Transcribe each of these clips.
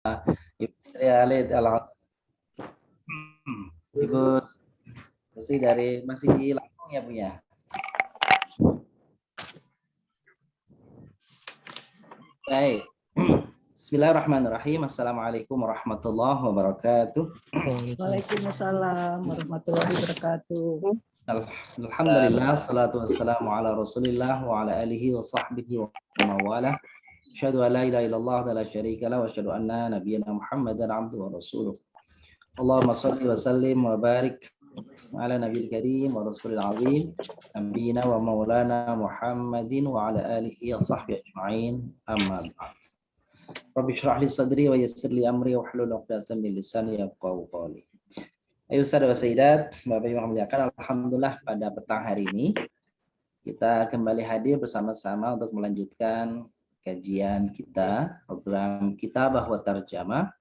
Ibu Sri Alid Ibu Sri masih di Lampung ya Bu ya? Baik. Bismillahirrahmanirrahim. Assalamualaikum warahmatullahi wabarakatuh. Waalaikumsalam warahmatullahi wabarakatuh. Alhamdulillah, salatu wassalamu ala rasulillah wa ala alihi wa sahbihi wa mawalah. Asyhadu an la ilaha illallah wa la syarika lah wa asyhadu anna nabiyyana Muhammadan abduhu wa rasuluh. Allahumma shalli wa sallim wa barik ala nabiyil karim wa rasulil azim nabiyina wa maulana Muhammadin wa ala alihi wa sahbihi ajma'in. Amma ba'd. Rabbi shrah li sadri wa yassir li amri wa hlul 'uqdatam min lisani yafqahu qawli. Ayo saudara sayyidat, Bapak Ibu yang muliakan, alhamdulillah pada petang hari ini kita kembali hadir bersama-sama untuk melanjutkan kajian kita, program kita bahwa Tarjamah.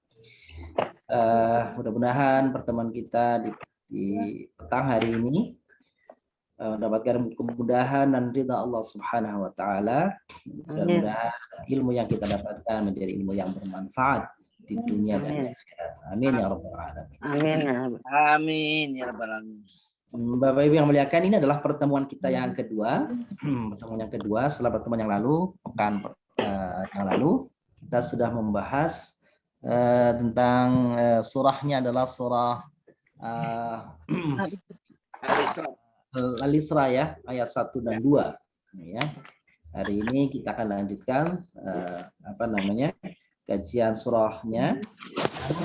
Mudah-mudahan pertemuan kita di petang hari ini mendapatkan kemudahan dan ridha Allah Subhanahu wa taala. Mudah-mudahan ilmu yang kita dapatkan menjadi ilmu yang bermanfaat di dunia dan akhirat. Amin ya rabbal alamin. Amin ya rabbal alamin. Bapak Ibu yang muliakan, ini adalah pertemuan kita yang kedua. Pertemuan yang kedua setelah pertemuan yang lalu, pekan yang lalu kita sudah membahas tentang surahnya adalah surah Al-Isra ya, ayat 1 dan 2 ya. Hari ini kita akan lanjutkan kajian surahnya.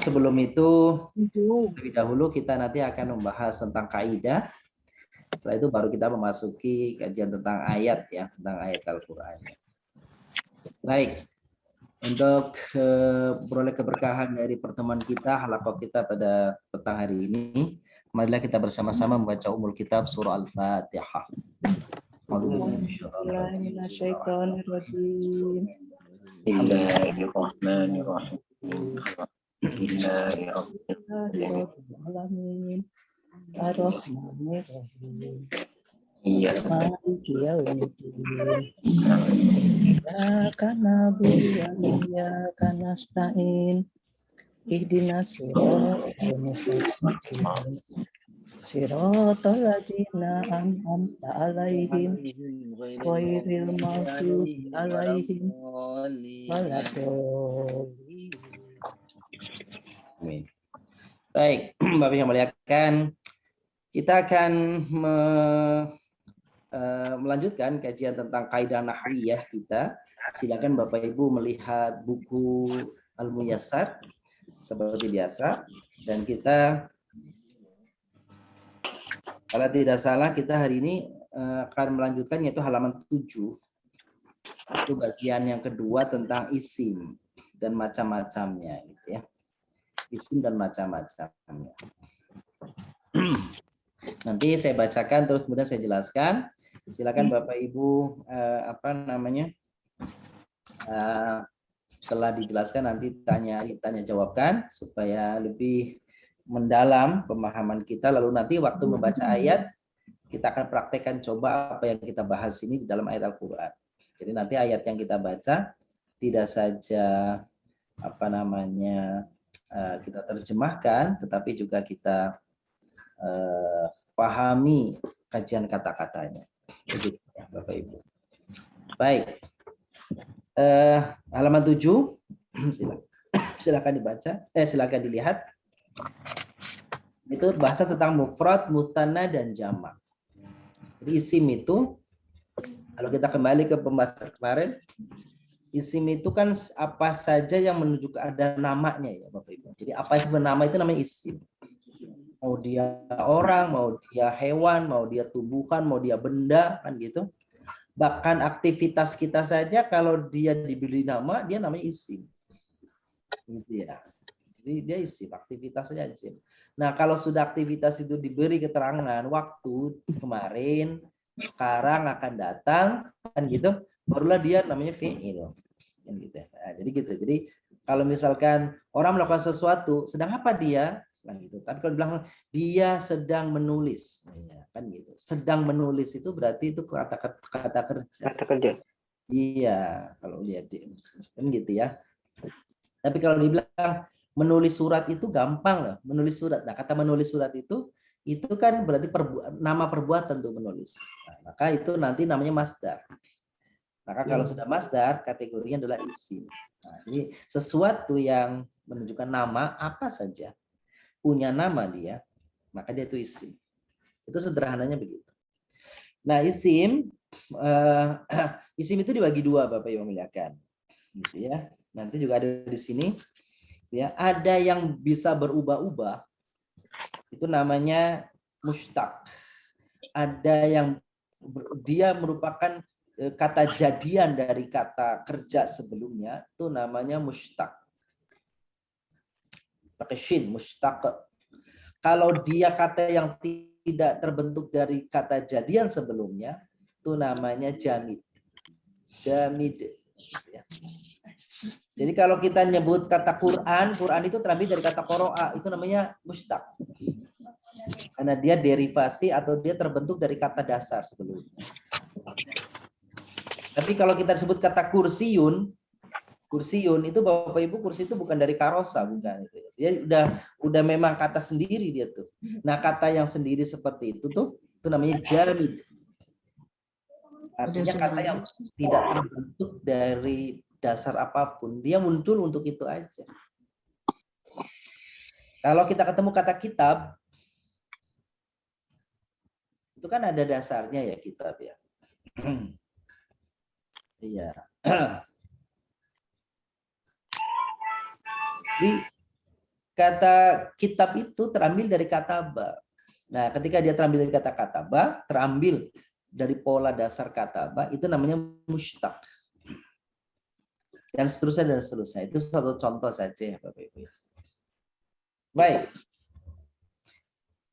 Sebelum itu, lebih dahulu kita nanti akan membahas tentang kaidah. Setelah itu baru kita memasuki kajian tentang ayat ya, tentang ayat Al-Qur'an. Baik. Untuk beroleh keberkahan dari pertemuan kita, halaqah kita pada petang hari ini, marilah kita bersama-sama membaca umul kitab surah Al-Fatihah. Bismillahirrahmanirrahim. Alhamdulillahirrahmanirrahim. Ar-Rahmanirrahim. Maliki yaumiddin. Iyyaka na'budu wa iyyaka nasta'in. Ihdinas siratal mustaqim. Siratal ladzina an'amta 'alaihim ghairil maghdubi 'alaihim waladdallin. Amin. Baik, Bapak yang muliakan, kita akan melanjutkan kajian tentang kaidah nahwiyah kita. Silakan Bapak Ibu melihat buku Al-Muyassar seperti biasa, dan kita kalau tidak salah kita hari ini akan melanjutkan yaitu halaman 7. Itu bagian yang kedua tentang isim dan macam-macamnya gitu ya. Isim dan macam-macamnya. Nanti saya bacakan terus kemudian saya jelaskan. Silakan Bapak Ibu setelah dijelaskan nanti tanya jawabkan supaya lebih mendalam pemahaman kita. Lalu nanti waktu membaca ayat kita akan praktekkan coba apa yang kita bahas ini di dalam ayat Al-Qur'an. Jadi nanti ayat yang kita baca tidak saja kita terjemahkan, tetapi juga kita pahami kajian kata-katanya. Begitu ya, Bapak Ibu. Baik. Halaman 7. Silakan dibaca. Silakan dilihat. Itu bahasa tentang mufrad, mustanna dan jamak. Jadi isim itu, kalau kita kembali ke pembahasan kemarin, isim itu kan apa saja yang menunjukkan ada namanya ya Bapak Ibu. Jadi apa yang sebenarnya nama itu namanya isim. Mau dia orang, mau dia hewan, mau dia tumbuhan, mau dia benda, kan gitu. Bahkan aktivitas kita saja kalau dia diberi nama, dia namanya isim. Gitu ya. Jadi dia isim, aktivitasnya isim. Nah, kalau sudah aktivitas itu diberi keterangan waktu kemarin, sekarang akan datang, kan gitu, barulah dia namanya fi'il. Kan gitu. Nah, jadi gitu. Jadi kalau misalkan orang melakukan sesuatu, sedang apa dia? Kan gitu. Tapi kalau bilang dia sedang menulis, ya, kan gitu. Sedang menulis itu berarti itu kata kerja. Kata kerja. Iya, kalau dia kan gitu ya. Tapi kalau dibilang menulis surat itu gampang loh, menulis surat. Nah, kata menulis surat itu kan berarti nama perbuatan tuh menulis. Nah, maka itu nanti namanya masdar. Maka kalau sudah masdar, kategorinya adalah isim. Nah, jadi sesuatu yang menunjukkan nama apa saja, punya nama dia, maka dia itu isim. Itu sederhananya begitu. Nah, isim isim itu dibagi dua, Bapak Ibu muliakan. Gitu ya. Nanti juga ada di sini ya, ada yang bisa berubah-ubah. Itu namanya mushtaq. Ada yang dia merupakan kata jadian dari kata kerja sebelumnya, itu namanya mushtaq. Pakai shin, mushtaq. Kalau dia kata yang tidak terbentuk dari kata jadian sebelumnya, itu namanya jamid. Jamid. Ya. Jadi kalau kita nyebut kata Quran, Quran itu terambil dari kata qoro'a, itu namanya mushtaq. Karena dia derivasi atau dia terbentuk dari kata dasar sebelumnya. Tapi kalau kita sebut kata kursiun itu Bapak Ibu, kursi itu bukan dari karosa, bukan itu. Dia udah memang kata sendiri dia tuh. Nah, kata yang sendiri seperti itu tuh itu namanya jamid. Artinya kata yang tidak terbentuk dari dasar apapun, dia muncul untuk itu aja. Kalau kita ketemu kata kitab, itu kan ada dasarnya ya kitab ya. Iya. Jadi kata kitab itu terambil dari kata ba. Nah, ketika dia terambil dari kata ba, terambil dari pola dasar kata ba, itu namanya mushtaq. Dan seterusnya. Itu satu contoh saja ya Bapak Ibu. Baik.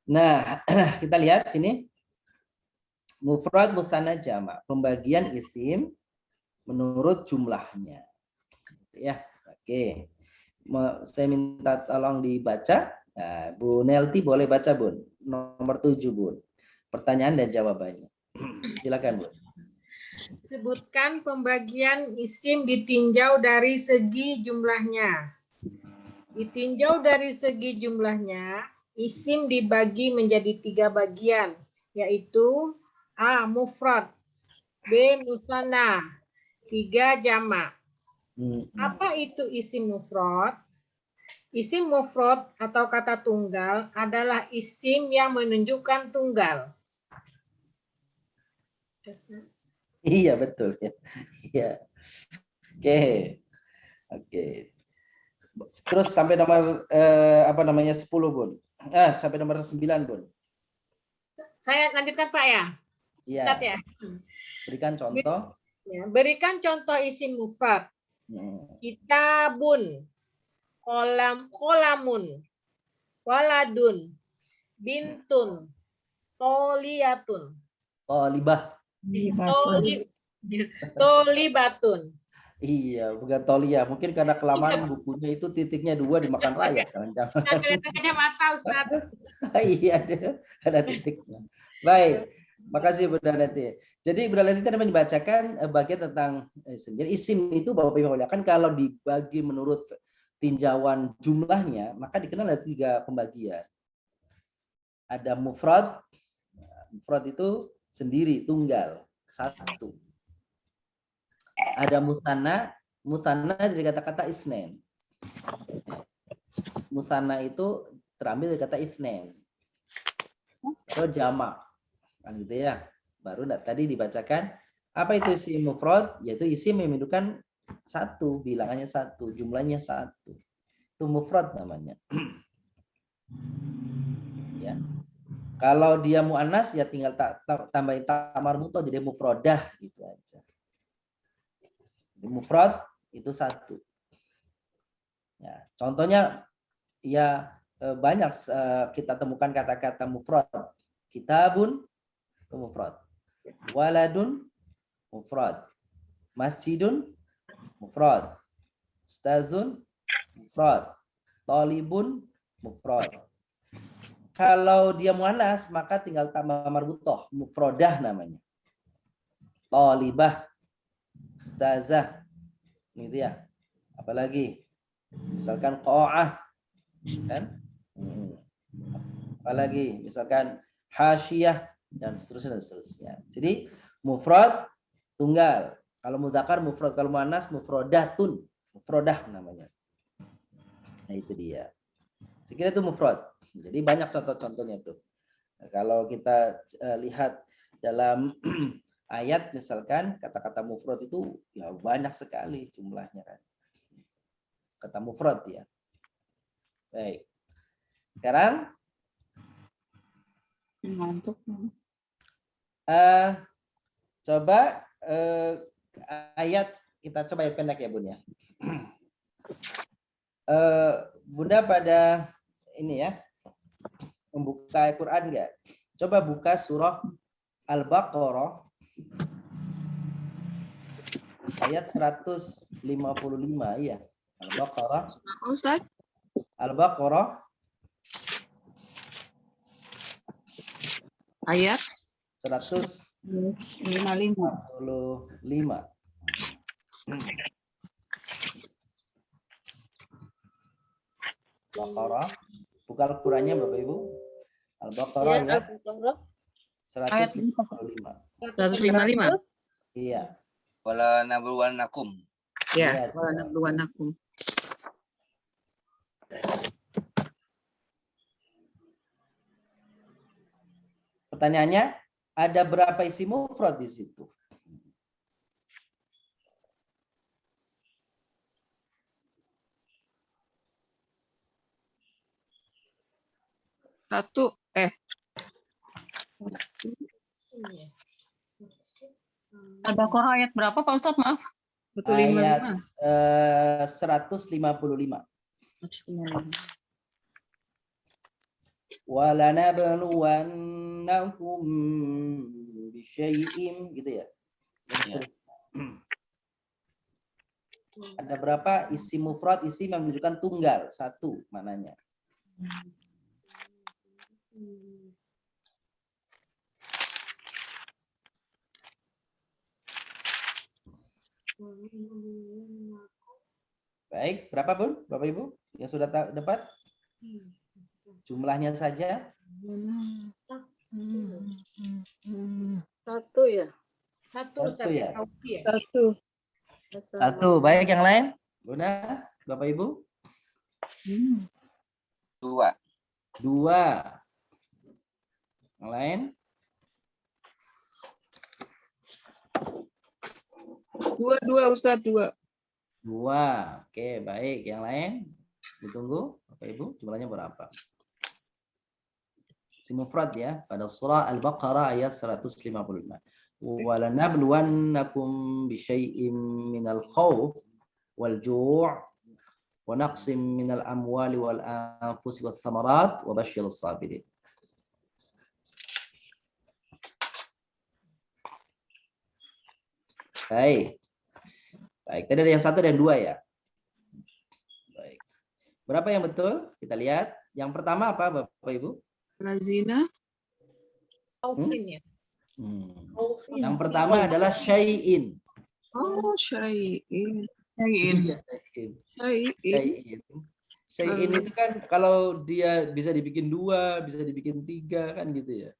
Nah, kita lihat sini. Mufrad, mutsanna, jamak. Pembagian isim menurut jumlahnya. Ya, oke. Saya minta tolong dibaca. Nah, Bu Nelti boleh baca, Bun. Nomor 7, Bun. Pertanyaan dan jawabannya. Silakan, Bun. Sebutkan pembagian isim ditinjau dari segi jumlahnya. Ditinjau dari segi jumlahnya, isim dibagi menjadi 3 bagian, yaitu A. Mufrad, B. Musanna, 3. Jamak. Apa itu isim mufrad? Isim mufrad atau kata tunggal adalah isim yang menunjukkan tunggal. Iya, betul ya. Iya. Oke. Terus sampai nomor 10, Bun. Sampai nomor 9, Bun. Saya lanjutkan, Pak ya. Iya. Ustaz, ya. Berikan contoh. Ya, berikan contoh isim mufrad. Kitabun, kolamun, waladun, bintun, toliyatun. Tolibah. Tolibatun. Iya, bukan tolia. Mungkin karena kelamaan bukunya itu titiknya 2 dimakan rakyat. Jangan-jangan. Kelihatan mata, Ustaz. Iya, ada titiknya. Baik, makasih Bu Daneti. Jadi Bu Daneti tadi membacakan bagian tentang isim. Jadi isim itu Bapak Ibu kan kalau dibagi menurut tinjauan jumlahnya, maka dikenal ada 3 pembagian. Ada mufrad. Mufrad itu sendiri, tunggal, satu. Ada musanna dari kata-kata isnen. Musanna itu terambil dari kata isnen. Atau jamak. Kan gitu ya. Baru tadi dibacakan apa itu isim mufrad? Yaitu isim yang menunjukkan 1, bilangannya 1, jumlahnya 1. Itu mufrad namanya. Ya. Kalau dia muannas ya tinggal tambahin ta marbuthah jadi mufradah gitu aja. Mufrad itu 1. Ya, contohnya ya banyak kita temukan kata-kata mufrad. Kitabun itu mufrad. Waladun mufrad. Masjidun mufrad. Ustazun mufrad. Talibun mufrad. Kalau dia muannas maka tinggal tambah marbuthah, mufradah namanya. Talibah, ustazah, gitu ya. Apalagi Misalkan qa'ah, kan? Apalagi misalkan hasyiyah dan seterusnya dan seterusnya. Jadi mufrad tunggal. Kalau mudzakkar mufrad, kalau muannas mufradatun. Mufradah namanya. Nah, itu dia. Sekira itu mufrad. Jadi banyak contoh-contohnya tuh. Nah, kalau kita lihat dalam ayat misalkan kata-kata mufrad itu ya banyak sekali jumlahnya kan. Kata mufrad ya. Baik. Sekarang Ngantuk. coba ayat kita coba ayat pendek ya Bun ya. Bunda pada ini ya membuka Al-Quran nggak? Coba buka surah Al-Baqarah ayat 155 ya. Al-Baqarah. Apa Ustaz? Al-Baqarah Ayat 155. 55. Al-Baqarah. Buka Al-Qurannya Bapak Ibu. Al-Baqarah Ya, ayat Al-Baqarah. 155. 155. Iya. Wala nabluwannakum. Ya, Iya. wala nabluwannakum. Pertanyaannya, ada berapa isi mufrad di situ? Satu. Al-Baqarah ayat berapa Pak Ustadz? Maaf. Ayat 155. 155. Walanabluwannakum bisyai'im gitu ya. Ada berapa isi mufrad, isi yang menunjukkan tunggal, satu mananya. Baik, berapa Bun? Bapak Ibu yang sudah dapat? Jumlahnya saja. Satu ya. Satu ya. Satu. Satu. Baik, yang lain? Bunda, Bapak Ibu? 2. 2. Yang lain? 2 Ustadz, 2. 2. Oke, baik. Yang lain? Ditunggu, Bapak Ibu, jumlahnya berapa? Si mufrad ya, pada surah Al-Baqarah ayat 155. Walanabluwannakum bisyai'im minal khawf wal ju' wa naqsim minal amwali wal anfusi wath thamarat wa basyirus sabirin. Baik. Baik, tadi ada yang 1 dan 2 ya. Baik. Berapa yang betul? Kita lihat. Yang pertama apa Bapak Ibu? Lazina. Taufin ya. Yang pertama adalah syai'in. Oh, syai'in. Syai'in. Syai'in itu kan kalau dia bisa dibikin 2, bisa dibikin 3 kan gitu ya.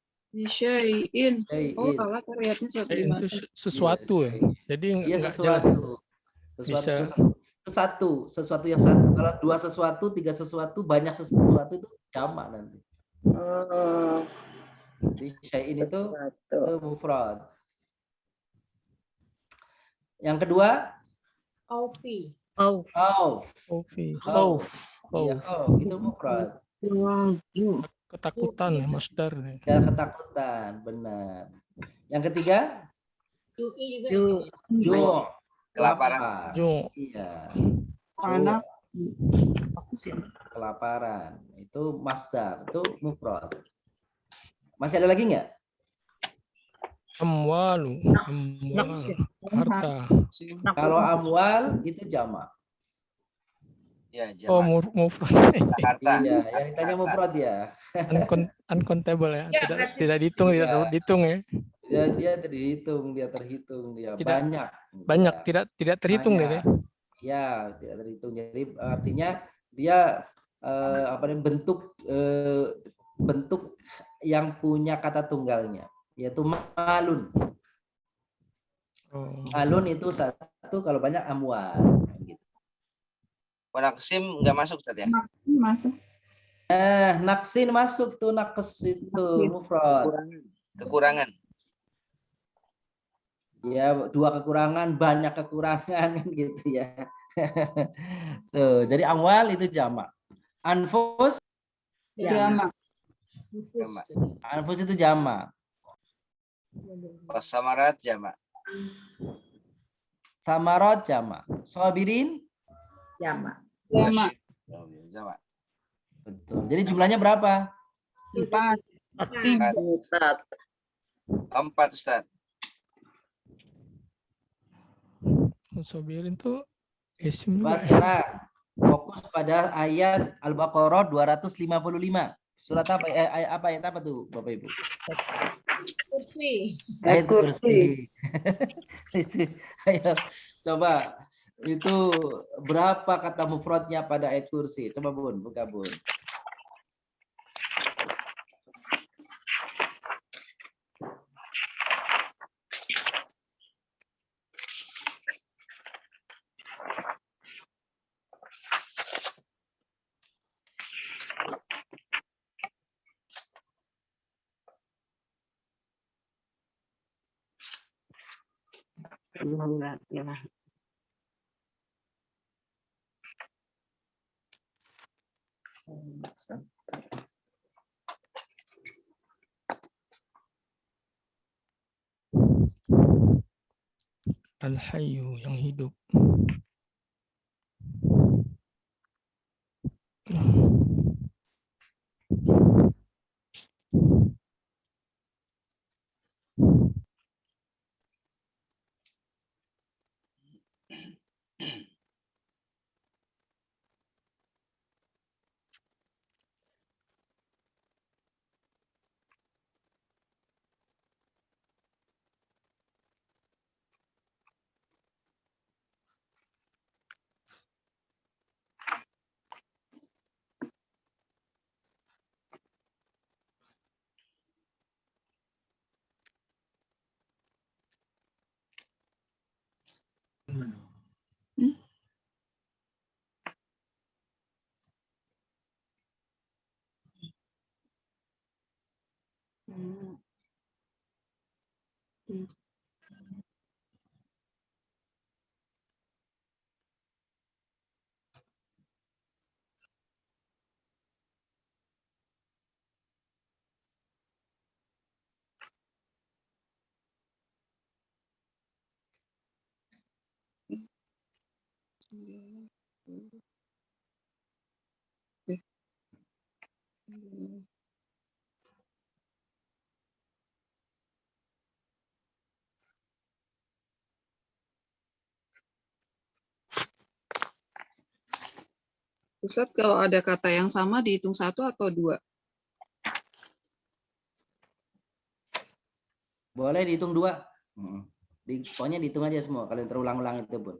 Syai'in. Oh, Syai'in. alat ayatnya Itu sesuatu ya. Jadi Iya enggak jelas. Sesuatu yang satu. Kalau 2 sesuatu, 3 sesuatu, banyak sesuatu itu jamak nanti. Jadi syai'in itu mufrad. Yang kedua, Aufi. khauf. Khauf. Iya, khauf itu mufrad. Ketakutan ya, masdar. Ya, ketakutan, benar. Yang ketiga, Ju'i juga. ju'. Kelaparan. Iya. Anak. Kelaparan. Itu masdar, itu mufrad. Masih ada lagi nggak? Amwal, harta. Kalau amwal itu jamak. Ya, Oh, jamak. mufrad. Harta. Iya, yang ditanya mufrad ya. Uncountable ya. Ya, Tidak dihitung, Iya. tidak dihitung ya. Dia terhitung, dia Tidak. banyak. Banyak, Ya. tidak terhitung Banyak. deh. Ya, tidak terhitung. Jadi artinya dia apa namanya, bentuk yang punya kata tunggalnya, yaitu malun. Oh. Malun itu satu, kalau banyak amwal. Gitu. Wanaksim nggak masuk Ustaz ya? Masuk. Naksin masuk tuh, nakes itu mufrad. Kekurangan. Ya, 2 kekurangan, banyak kekurangan kan gitu ya. Tuh, jadi amwal itu jamak. Anfus, Jamak. Nufus. Jamak. anfus itu jamak. Samarat jamak. Samarot jamak. Sabirin, Jamak. Jamak. Jamak. betul. Jadi jumlahnya berapa? 4. 4. 4 Ustaz. Sobirin tuh isim juga. Coba sekarang fokus pada ayat Al-Baqarah 255. Surat apa? Ayat apa tuh, Bapak Ibu? Kursi. Ayat kursi. Ayo, coba itu berapa kata mufradnya pada ayat kursi? Coba Bun, buka Bun. Enggak, ya. Al-Hayyu, yang hidup. Ustaz, kalau ada kata yang sama dihitung 1 atau 2? Boleh dihitung 2. Pokoknya dihitung aja semua kalau yang terulang-ulang itu, Bun.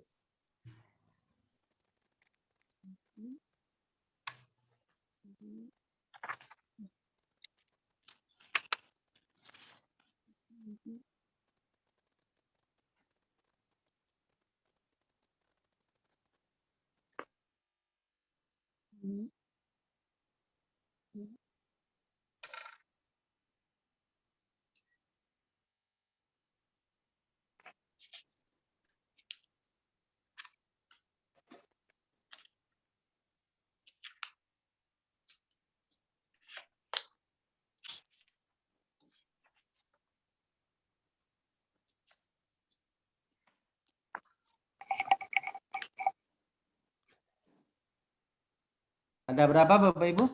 Ada berapa Bapak Ibu?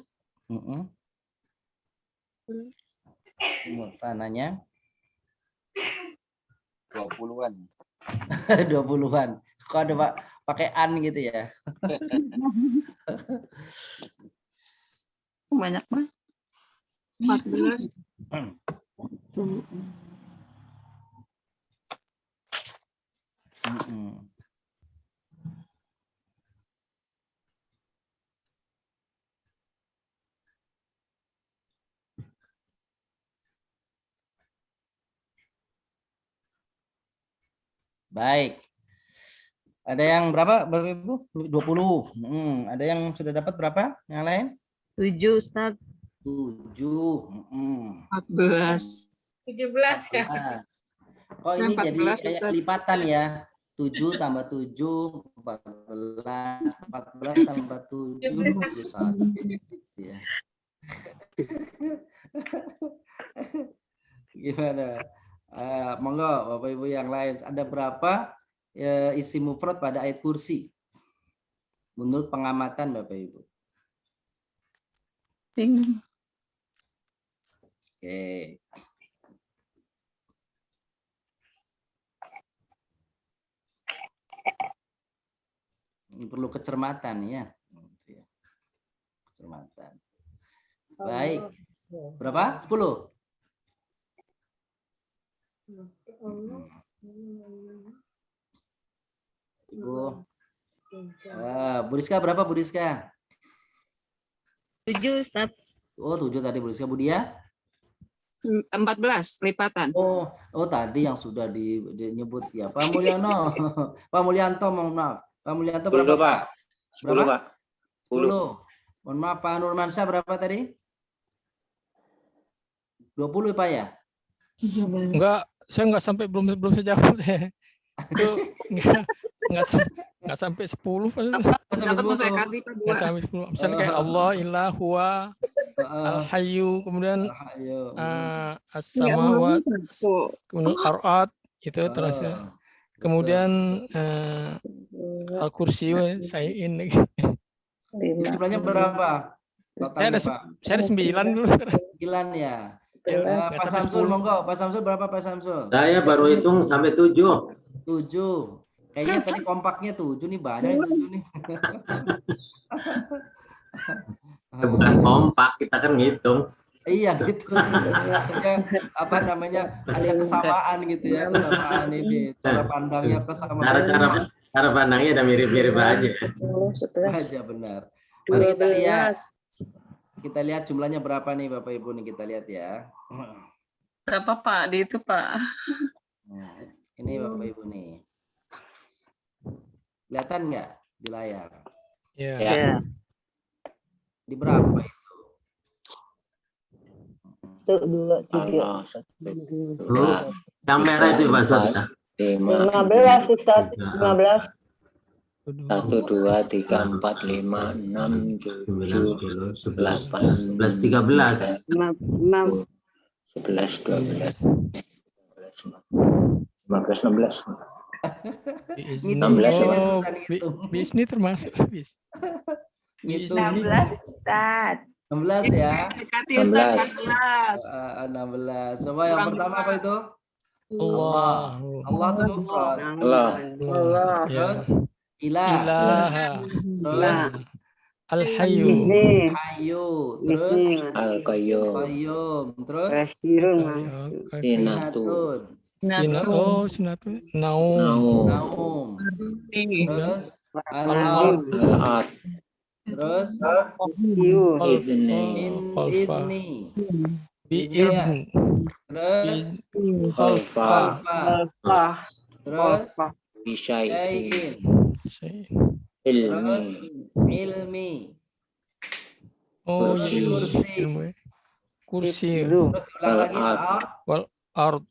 Semua tanahnya 20-an. 20-an. Kok ada Pak pakai an gitu ya? Banyak banget. 14. Baik. Ada yang berapa, Bapak Ibu? 20. Ada yang sudah dapat berapa? Yang lain? 7, Ustaz. 7. 14. 17 ya. 14. Oh, ini 14, jadi kayak Ustaz. lipatan ya. 7 tambah 7, 14. 14 tambah 7, 21. Ya. Gimana? Monggo Bapak Ibu yang lain. Ada berapa isi mufrad pada ayat kursi? Menurut pengamatan Bapak Ibu. Bingung. Oke. Ini perlu kecermatan ya. Kecermatan. Baik. Berapa? 10. Ibu. Bu Rizka berapa Bu Rizka? 7, Ustaz. Oh 7 tadi Bu Rizka. Bu Dia? 14 lipatan. Oh tadi yang sudah dinyebut ya. Pak Mulyono. Pak Mulyanto, mohon maaf. Pak Mulyanto berapa? 10 Pak. 10 Berapa? Pak. 10. Mohon maaf Pak Nurmansyah berapa tadi? 20 Pak ya? Enggak, saya enggak sampai belum sejauh saya. Itu enggak sampai 10 Pak. Dapat mau saya kasih Pak Enggak 2. sampai 10. Misalnya kayak Allah ilah huwa al hayyu, kemudian Ayo. as-samawat, kemudian arat itu terus ya. Ah. Kemudian al-kursi sayin lagi. Jumlahnya berapa? Totalnya Pak. Saya ada 9 dulu sekarang. 9 ya. Nggak Pak sampai Samsul 10. monggo. Pak Samsul berapa Pak Samsul? Saya baru hitung sampai 7. 7. Kayaknya tadi kompaknya 7 nih, banyak yang 7 nih. Kita bukan kompak, kita kan ngitung. Iya gitu. Biasanya apa namanya ada kesamaan gitu ya, kesamaan ini cara pandangnya kesamaan. Cara pandangnya ada mirip-mirip aja. 11, Aja benar. Mari kita lihat. Kita lihat jumlahnya berapa nih Bapak Ibu nih kita lihat ya. Berapa Pak di itu Pak? Ini Bapak Ibu nih. Kelihatan nggak di layar? Ya. Ya. Di berapa itu? 2, 3. Yang merah itu Pak Ustaz. 15, Ustaz. 15. 1, 2, 3, 4, 5, 6, 7, 8, 11, 13. 6. 11, 12, 15, 16. Ngitungnya 16 susah Oh, dihitung. bis ini termasuk bis. Bis Ngitung. ini. 16 Ustaz. 16 ya. Dekati Ustaz 14. 16. Coba yang Kurang pertama dua. apa itu? Allah. Allah itu mufrad. Allah. Allah. Terus ilah. Ilaha. Terus Al-hayyu. hayu. Terus Al-Qayyum. qayyum. Terus Sinatun. Sinatu. Naum. naum. Terus al-ard. Al-Ad. Terus Idni. idni. Bi'izn. Terus Khalfa. alfa. Terus Bisyai'in. syai'in. Syai'. Terus Ilmi. ilmi. Oh, Kursi. Kursi. ilmu ya. Kursi. Terus diulang lagi Al-ard. al. Wal ard.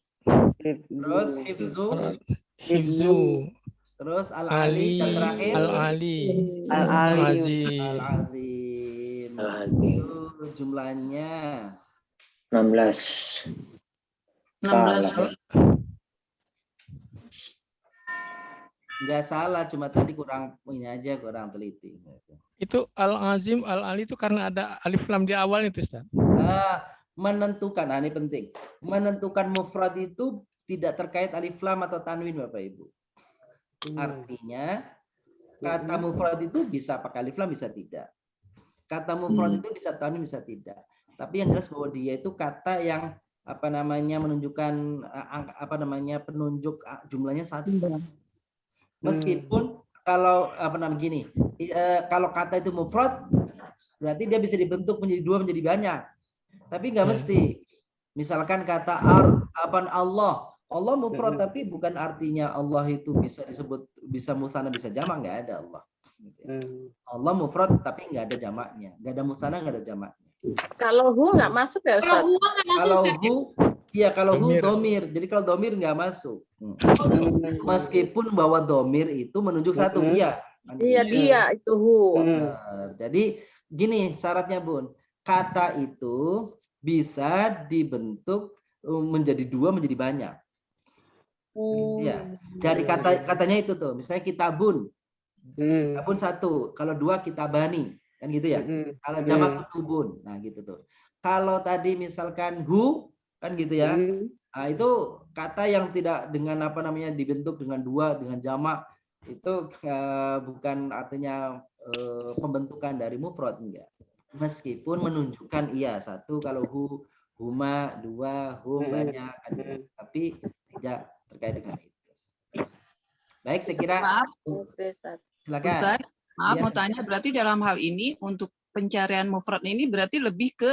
Terus hifzu. Hifzu. Terus Ali. al-ali. Dan terakhir Al-ali. Al-Ali. Al-azim. al-azim. Al-azim. Itu jumlahnya. 16. 16. Enggak salah, cuma tadi kurang ini aja, kurang teliti. Itu al-azim, al-ali itu karena ada alif lam di awal itu, Ustaz. Menentukan, ini penting. Menentukan mufrad itu tidak terkait alif lam atau tanwin, Bapak Ibu. Artinya kata mufrad itu bisa pakai alif lam, bisa tidak. Kata mufrad itu bisa tanwin, bisa tidak. Tapi yang jelas bahwa dia itu kata yang apa namanya menunjukkan apa namanya penunjuk jumlahnya satu. Meskipun kalau apa namanya gini, kalau kata itu mufrad berarti dia bisa dibentuk menjadi 2 menjadi banyak. Tapi nggak mesti. Misalkan kata Allah Allah mufrad tapi bukan artinya Allah itu bisa disebut bisa musanna bisa jamak, nggak ada Allah. Allah mufrad tapi nggak ada jamaknya, nggak ada musanna, nggak ada jamaknya. Kalau hu nggak masuk ya Ustaz? Kalau huwa nggak masuk, Kalau Ustaz, ya? hu, iya kalau hu Domir. domir. Jadi kalau domir nggak masuk. Meskipun bahwa domir itu menunjuk satu, iya. Iya dia itu hu. Jadi gini syaratnya Bun, kata itu bisa dibentuk menjadi dua menjadi banyak. Iya. Dari katanya itu tuh, misalnya kitabun, kitabun satu, kalau dua kitabani, kan gitu ya. Kalau jamak kutubun, nah gitu tuh. Kalau tadi misalkan hu, kan gitu ya. Nah, itu kata yang tidak dengan apa namanya dibentuk dengan dua dengan jamak itu bukan artinya pembentukan dari mufrad, enggak. Meskipun menunjukkan iya satu kalau hu, huma, dua, hum banyak, kan gitu. Tapi tidak terkait dengan itu. Baik, saya kira Maaf, silakan. Ustaz, maaf Iya, mau tanya, berarti dalam hal ini untuk pencarian mufrad ini berarti lebih ke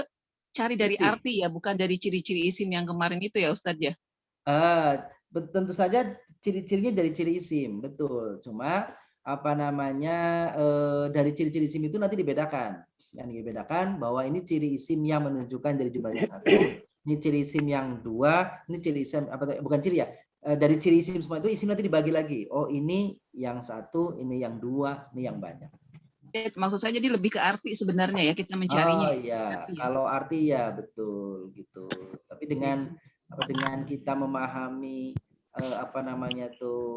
cari dari Isim. arti ya, bukan dari ciri-ciri isim yang kemarin itu ya Ustaz ya? Tentu saja ciri-cirinya dari ciri isim, betul. Cuma apa namanya dari ciri-ciri isim itu nanti dibedakan. Yang dibedakan bahwa ini ciri isim yang menunjukkan dari jumlahnya satu, ini ciri isim yang dua, ini ciri isim apa bukan ciri ya. Dari ciri isim semua itu isim nanti dibagi lagi. Oh ini yang satu, ini yang dua, ini yang banyak. Maksud saya jadi lebih ke arti sebenarnya ya kita mencarinya. Oh iya, kalau arti ya betul gitu. Tapi dengan kita memahami apa namanya tuh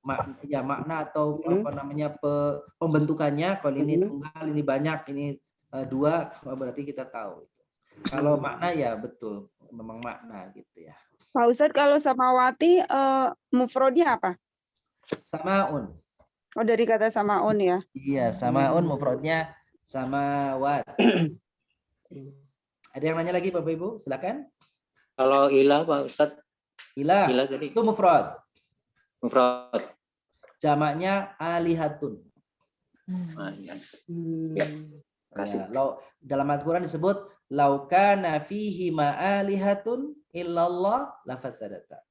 makna atau apa namanya pembentukannya, kalau ini tunggal, ini banyak, ini dua, berarti kita tahu. Kalau makna ya betul, memang makna gitu ya. Pak Ustadz, kalau samawati mufrodnya apa? Samaun. Oh, dari kata samaun ya? Iya, samaun mufrodnya samawat. Ada yang nanya lagi Bapak Ibu? Silakan. Kalau ilah Pak Ustadz, Ilah ilah tadi itu mufrad. mufrad. Jamaknya alihatun. Ya. Kasih. Ya, dalam Al-Quran disebut laukana fihi ma'alihatun illallah lafasadata.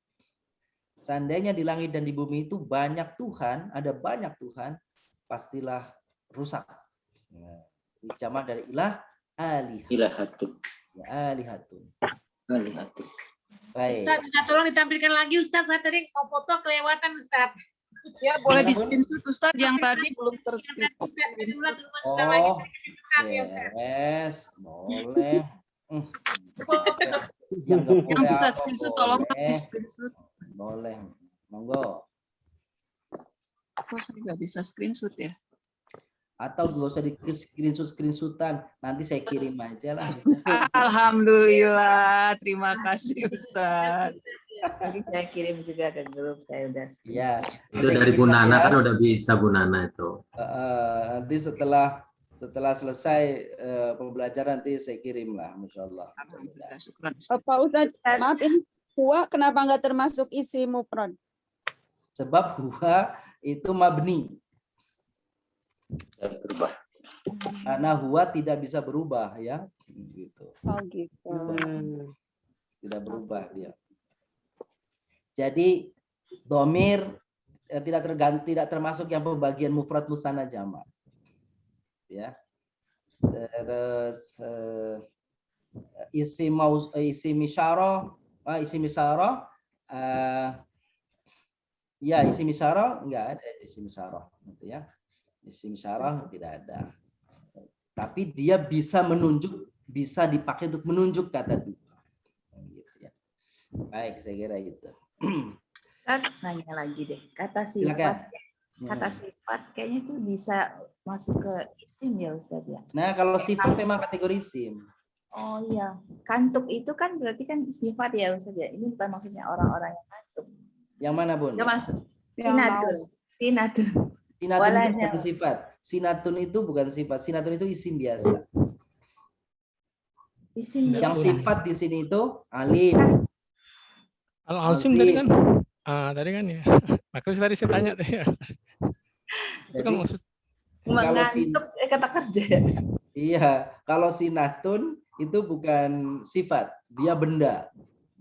Seandainya di langit dan di bumi itu banyak Tuhan, ada banyak Tuhan, pastilah rusak. Nah, jamak dari ilah alihat. Ilahatun. Ya, alihatun. Alihatun. Baik. Ustaz, minta tolong ditampilkan lagi Ustaz. Saya tadi mau foto kelewatan Ustaz. Ya boleh di screenshot Ustaz yang tadi belum ter-screenshot. Ustaz, dulu lagi. Oh, yes, boleh. Yang bisa screenshot tolong di screenshot. Boleh, monggo. Kok saya nggak bisa screenshot ya? Atau nggak usah di screenshotan, nanti saya kirim aja lah. Alhamdulillah, terima kasih Ustaz. Jadi saya kirim juga ke grup, saya udah. Ya. Itu dari Bu Nana kan udah bisa Bu Nana itu. Nanti setelah selesai pembelajaran nanti saya kirim lah, Masya Allah. Alhamdulillah, syukran. Pak Ustadz, maaf ini huwa kenapa nggak termasuk isi mufrad? Sebab huwa itu mabni. Berubah. Karena huwa tidak bisa berubah ya. Gitu. Oh gitu. Tidak berubah dia. Jadi domir tidak termasuk yang pembagian mufrad musanna jamak. Ya. Terus isim isyarah, isim isyarah ya isim isyarah enggak ada isim isyarah gitu ya. Isim isyarah tidak ada. Tapi dia bisa menunjuk, bisa dipakai untuk menunjuk kata dua. Gitu ya. Baik, saya kira itu. Ustaz, nanya lagi deh. Kata Silakan. sifat kayaknya itu bisa masuk ke isim ya Ustaz ya. Nah, kalau sifat memang kategori isim. Oh iya, kantuk itu kan berarti kan sifat ya Ustaz ya. Ini bukan maksudnya orang-orang yang kantuk. Yang mana, Bun? Enggak masuk. Yang Sinatun. Sinatun. Sinatun itu Walanya. bukan sifat. Sinatun itu bukan sifat. Sinatun itu isim biasa. Isim Yang biasa. sifat di sini itu alim. Al-Asim tadi kan? Tadi kan ya. Makanya tadi saya tanya tadi. Itu kan Jadi, maksud Mengantuk kata kerja ya. iya, kalau sinatun itu bukan sifat, dia benda.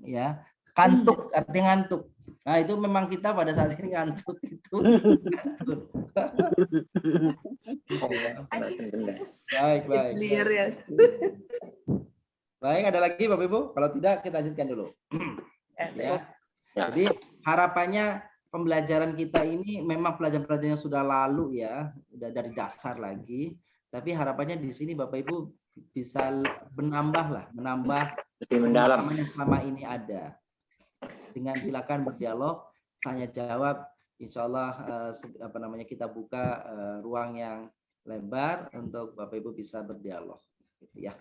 Ya. Kantuk artinya ngantuk. Nah itu memang kita pada saat ini ngantuk itu. Baik, baik. Clear ya. Baik, ada lagi Bapak Ibu? Kalau tidak kita lanjutkan dulu. Ya. Jadi harapannya pembelajaran kita ini memang pelajaran-pelajaran yang sudah lalu ya, udah dari dasar lagi. Tapi harapannya di sini Bapak Ibu bisa menambah Lebih mendalam. pemahaman yang selama ini ada. Dengan silakan berdialog, tanya jawab, insya Allah kita buka ruang yang lebar untuk Bapak Ibu bisa berdialog, gitu ya.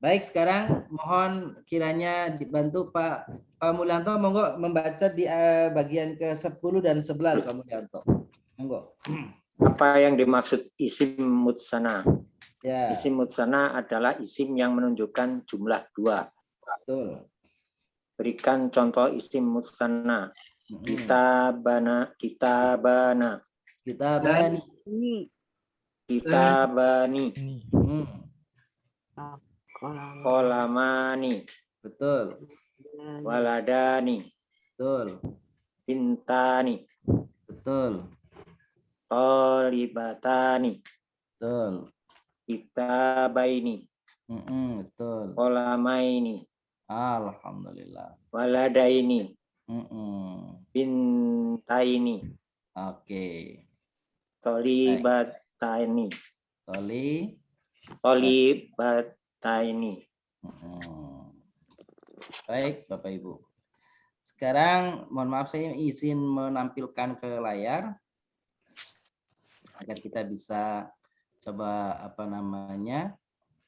Baik, sekarang mohon kiranya dibantu Pak Mulyanto, monggo membaca di bagian ke-10 dan 11 Pak Mulyanto. Monggo. Apa yang dimaksud isim mutsana? Ya. Isim mutsana adalah isim yang menunjukkan jumlah 2. Betul. Berikan contoh isim mutsana. Kitabana. Kolamani. Betul. Waladani. Betul. Bintani. Betul. Tolibatani. Betul. Kitabaini. Betul. Kolamaini. Alhamdulillah. Waladaini. Bintaini. Oke. Tolibataini. Tolibataini. Baik, Bapak Ibu. Sekarang mohon maaf saya izin menampilkan ke layar agar kita bisa coba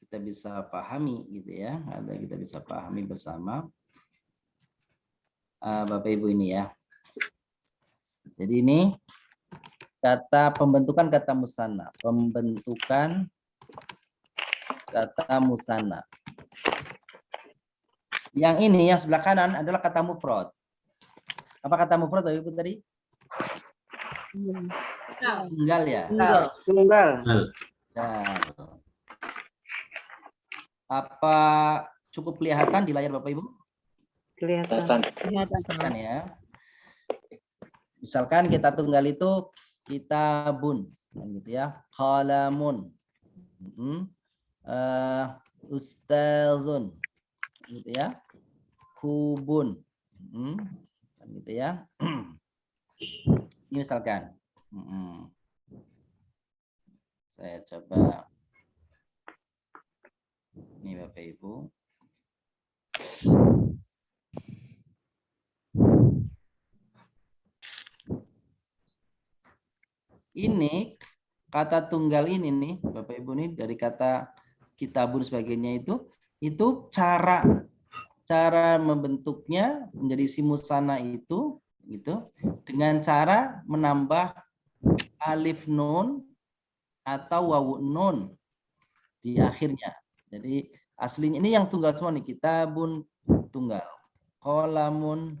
kita bisa pahami gitu ya, kita bisa pahami bersama Bapak Ibu ini ya. Jadi ini pembentukan kata musanna, Yang ini yang sebelah kanan adalah kata mufrad. Apa kata mufrad Bapak Ibu tadi? Tunggal ya. Tunggal. Nah, apa cukup kelihatan di layar Bapak Ibu? Kelihatan. Kelihatan ya. Misalkan kita tunggal itu kitabun, gitu ya. Qalamun, ustadzun, gitu ya. Kubun, gitu ya. Ini misalkan. Saya coba. Ini Bapak Ibu. Ini kata tunggal ini nih Bapak Ibu nih dari kata kitabun sebagainya itu cara membentuknya menjadi isim musanna itu gitu dengan cara menambah alif nun atau wawu nun di akhirnya. Jadi aslinya ini yang tunggal semua nih, kitabun tunggal, qalamun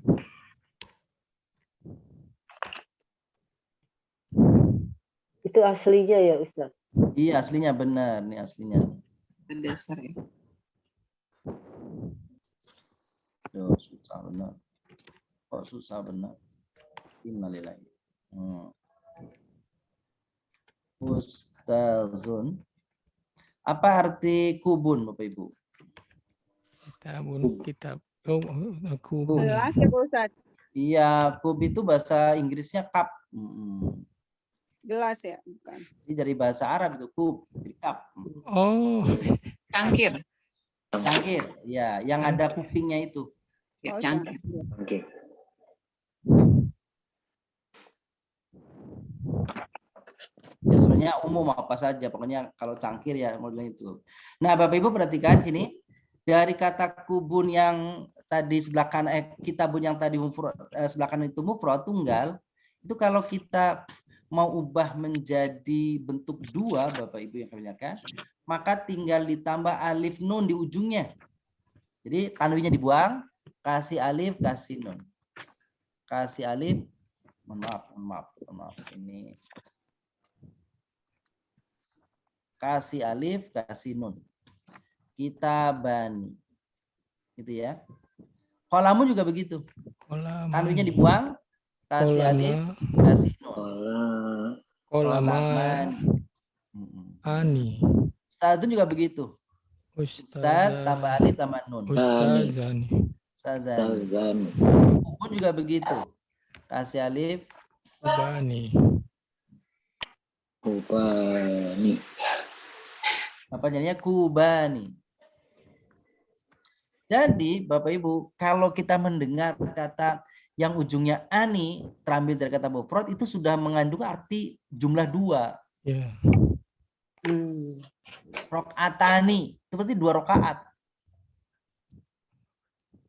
Itu aslinya ya Ustaz. iya aslinya benar nih aslinya. Dasar ya. Duh, susah benar. Kok susah benar. Innalillahi. Ustazun. Apa arti kubun Bapak Ibu? Kitab. Kubun. Jelas ya Pak Ustaz. Iya, kub itu bahasa Inggrisnya cup. Gelas ya, bukan. Ini dari bahasa Arab itu kub, cup. Oh, Cangkir. Cangkir, ya, yang ada kupingnya itu. Ya, Oh, cangkir. Oke. Ya sebenarnya umum apa saja, pokoknya kalau cangkir ya modelnya itu. Nah, Bapak Ibu perhatikan sini dari kata kubun yang tadi sebelah kanan kitabun yang tadi sebelah kanan itu mufrad tunggal, itu kalau kita mau ubah menjadi bentuk dua Bapak Ibu yang kebanyakan, maka tinggal ditambah alif nun di ujungnya. Jadi tanwinnya dibuang, kasih alif, kasih nun. Kasih alif, maaf ini. Kasih alif, kasih nun. Kitabani. gitu ya. Kolamu juga begitu. Tanwinnya dibuang, kasih alif, kasih nun. Kolaman ani. Ustadzun juga begitu. Ustadz tambah alif tambah nun. Ustazani. Ustazani. Ubun juga begitu. Kasih alif. Ubani. Kubani. Apa jadinya? Kubani. Jadi Bapak Ibu, kalau kita mendengar kata yang ujungnya ani terambil dari kata mufrad itu sudah mengandung arti jumlah 2. Ya. Rokatani itu berarti 2 rakaat.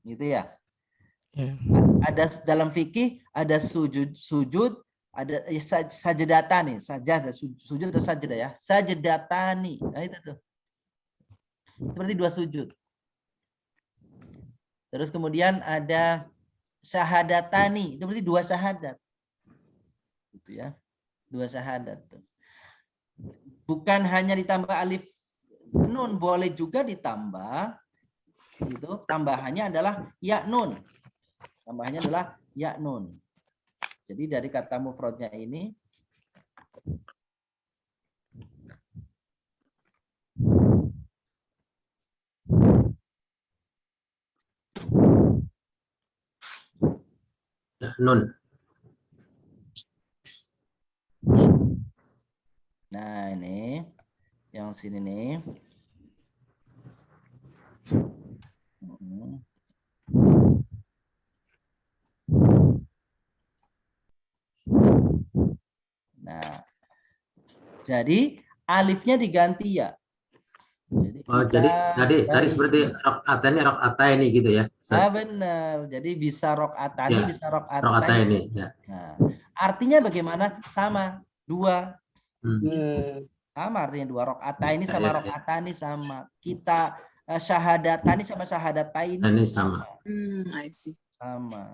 Gitu ya. Ya. Ada dalam fikih ada sujud, ada sajadatani, sajadah, sujud atau sajadah ya. Sajadatani. Nah itu tuh. Itu berarti 2 sujud. Terus kemudian ada syahadatani, itu berarti 2 syahadat. Gitu ya. 2 syahadat tuh. Bukan hanya ditambah alif nun, boleh juga ditambah itu tambahannya adalah ya nun. Tambahannya adalah ya nun. Jadi dari kata mufradnya ini Ya, nun. nah ini yang sini nih. Nah, jadi alifnya diganti ya. Jadi tadi seperti rokatani rokataini gitu ya. Ah benar. Jadi bisa rokatani, Ya, bisa rokataini. rokataini ya. Nah, artinya bagaimana? Sama, 2. Sama artinya 2. Rokataini sama rokatani sama. Kita syahadatani sama syahadataini. Ini sama. I see. Sama.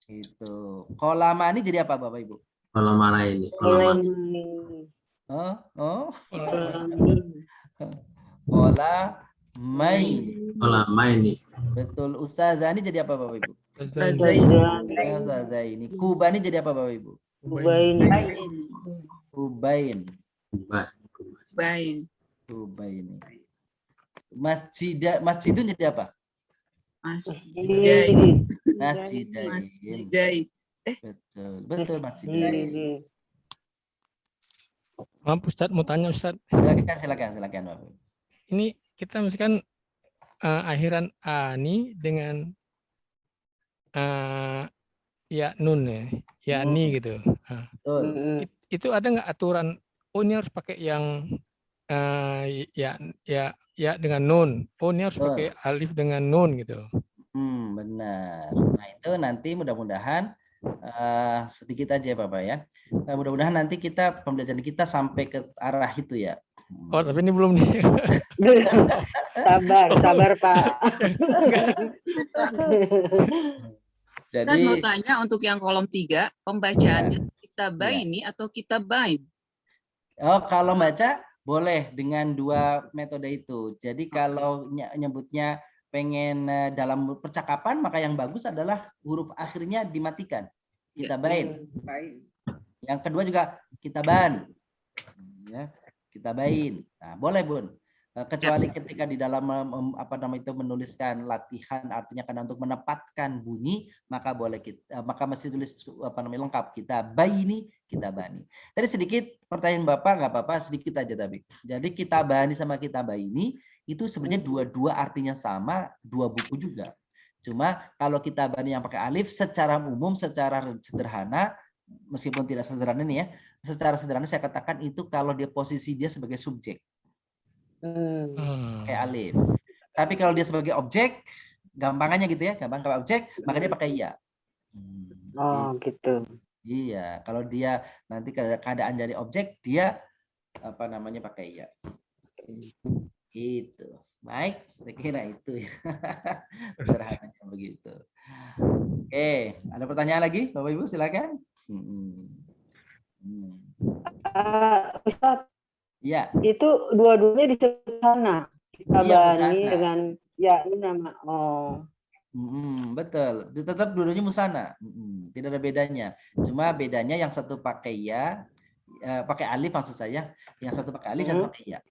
Itu. Kolamani jadi apa Bapak Ibu? Kalau mana ini? Kolamaini. Betul. Ustazani jadi apa Bapak Ibu? Ustazaini. Kubani jadi apa Bapak Ibu? Kubain. Masjidun jadi apa? Masjidain. Betul masjidain. Maaf Ustadz, mau tanya Ustadz. Silakan Bapak. Ini kita misalkan akhiran ani dengan ya nun ya ni gitu. Itu ada nggak aturan? Oh ini harus pakai yang ya dengan nun. Oh ini harus pakai alif dengan nun gitu. Benar. Nah itu nanti mudah-mudahan sedikit aja Bapak ya. Mudah-mudahan nanti pembelajaran kita sampai ke arah itu ya. Oh tapi ini belum nih. Sabar Pak. Jadi kan mau tanya untuk yang kolom 3 pembacaannya kita baini atau kita bain? Oh kalau baca boleh dengan 2 metode itu. Jadi kalau nyebutnya pengen dalam percakapan maka yang bagus adalah huruf akhirnya dimatikan. Kita bain. Yang kedua juga kita ban. Ya, kita bain. Nah, boleh Bun. Kecuali ketika di dalam menuliskan latihan artinya karena untuk menempatkan bunyi maka boleh maka mesti tulis lengkap kita baini kita bani. Tadi sedikit pertanyaan Bapak nggak apa-apa sedikit aja tapi. Jadi kita bani sama kita baini itu sebenarnya dua artinya sama, 2 buku juga. Cuma kalau kita bani yang pakai alif secara umum secara sederhana meskipun tidak sederhana ini ya, secara sederhana saya katakan itu kalau dia posisi dia sebagai subjek. Kayak alif. Tapi kalau dia sebagai objek, gampangannya gitu ya, gampang kalau objek, maka dia pakai ya. Gitu. Iya, kalau dia nanti keadaan dari objek, dia pakai ya. Itu. Baik, saya kira itu ya. Sederhananya begitu. Oke, ada pertanyaan lagi, Bapak Ibu silakan. Ustaz. Iya. Itu dua-duanya di sana. Kita bani dengan Ya, ini nama. Oh. Betul. Tetap dulunya musana. Tidak ada bedanya. Cuma bedanya yang satu pakai ya, pakai alif maksud saya, yang satu pakai alif, yang satu pakai ya.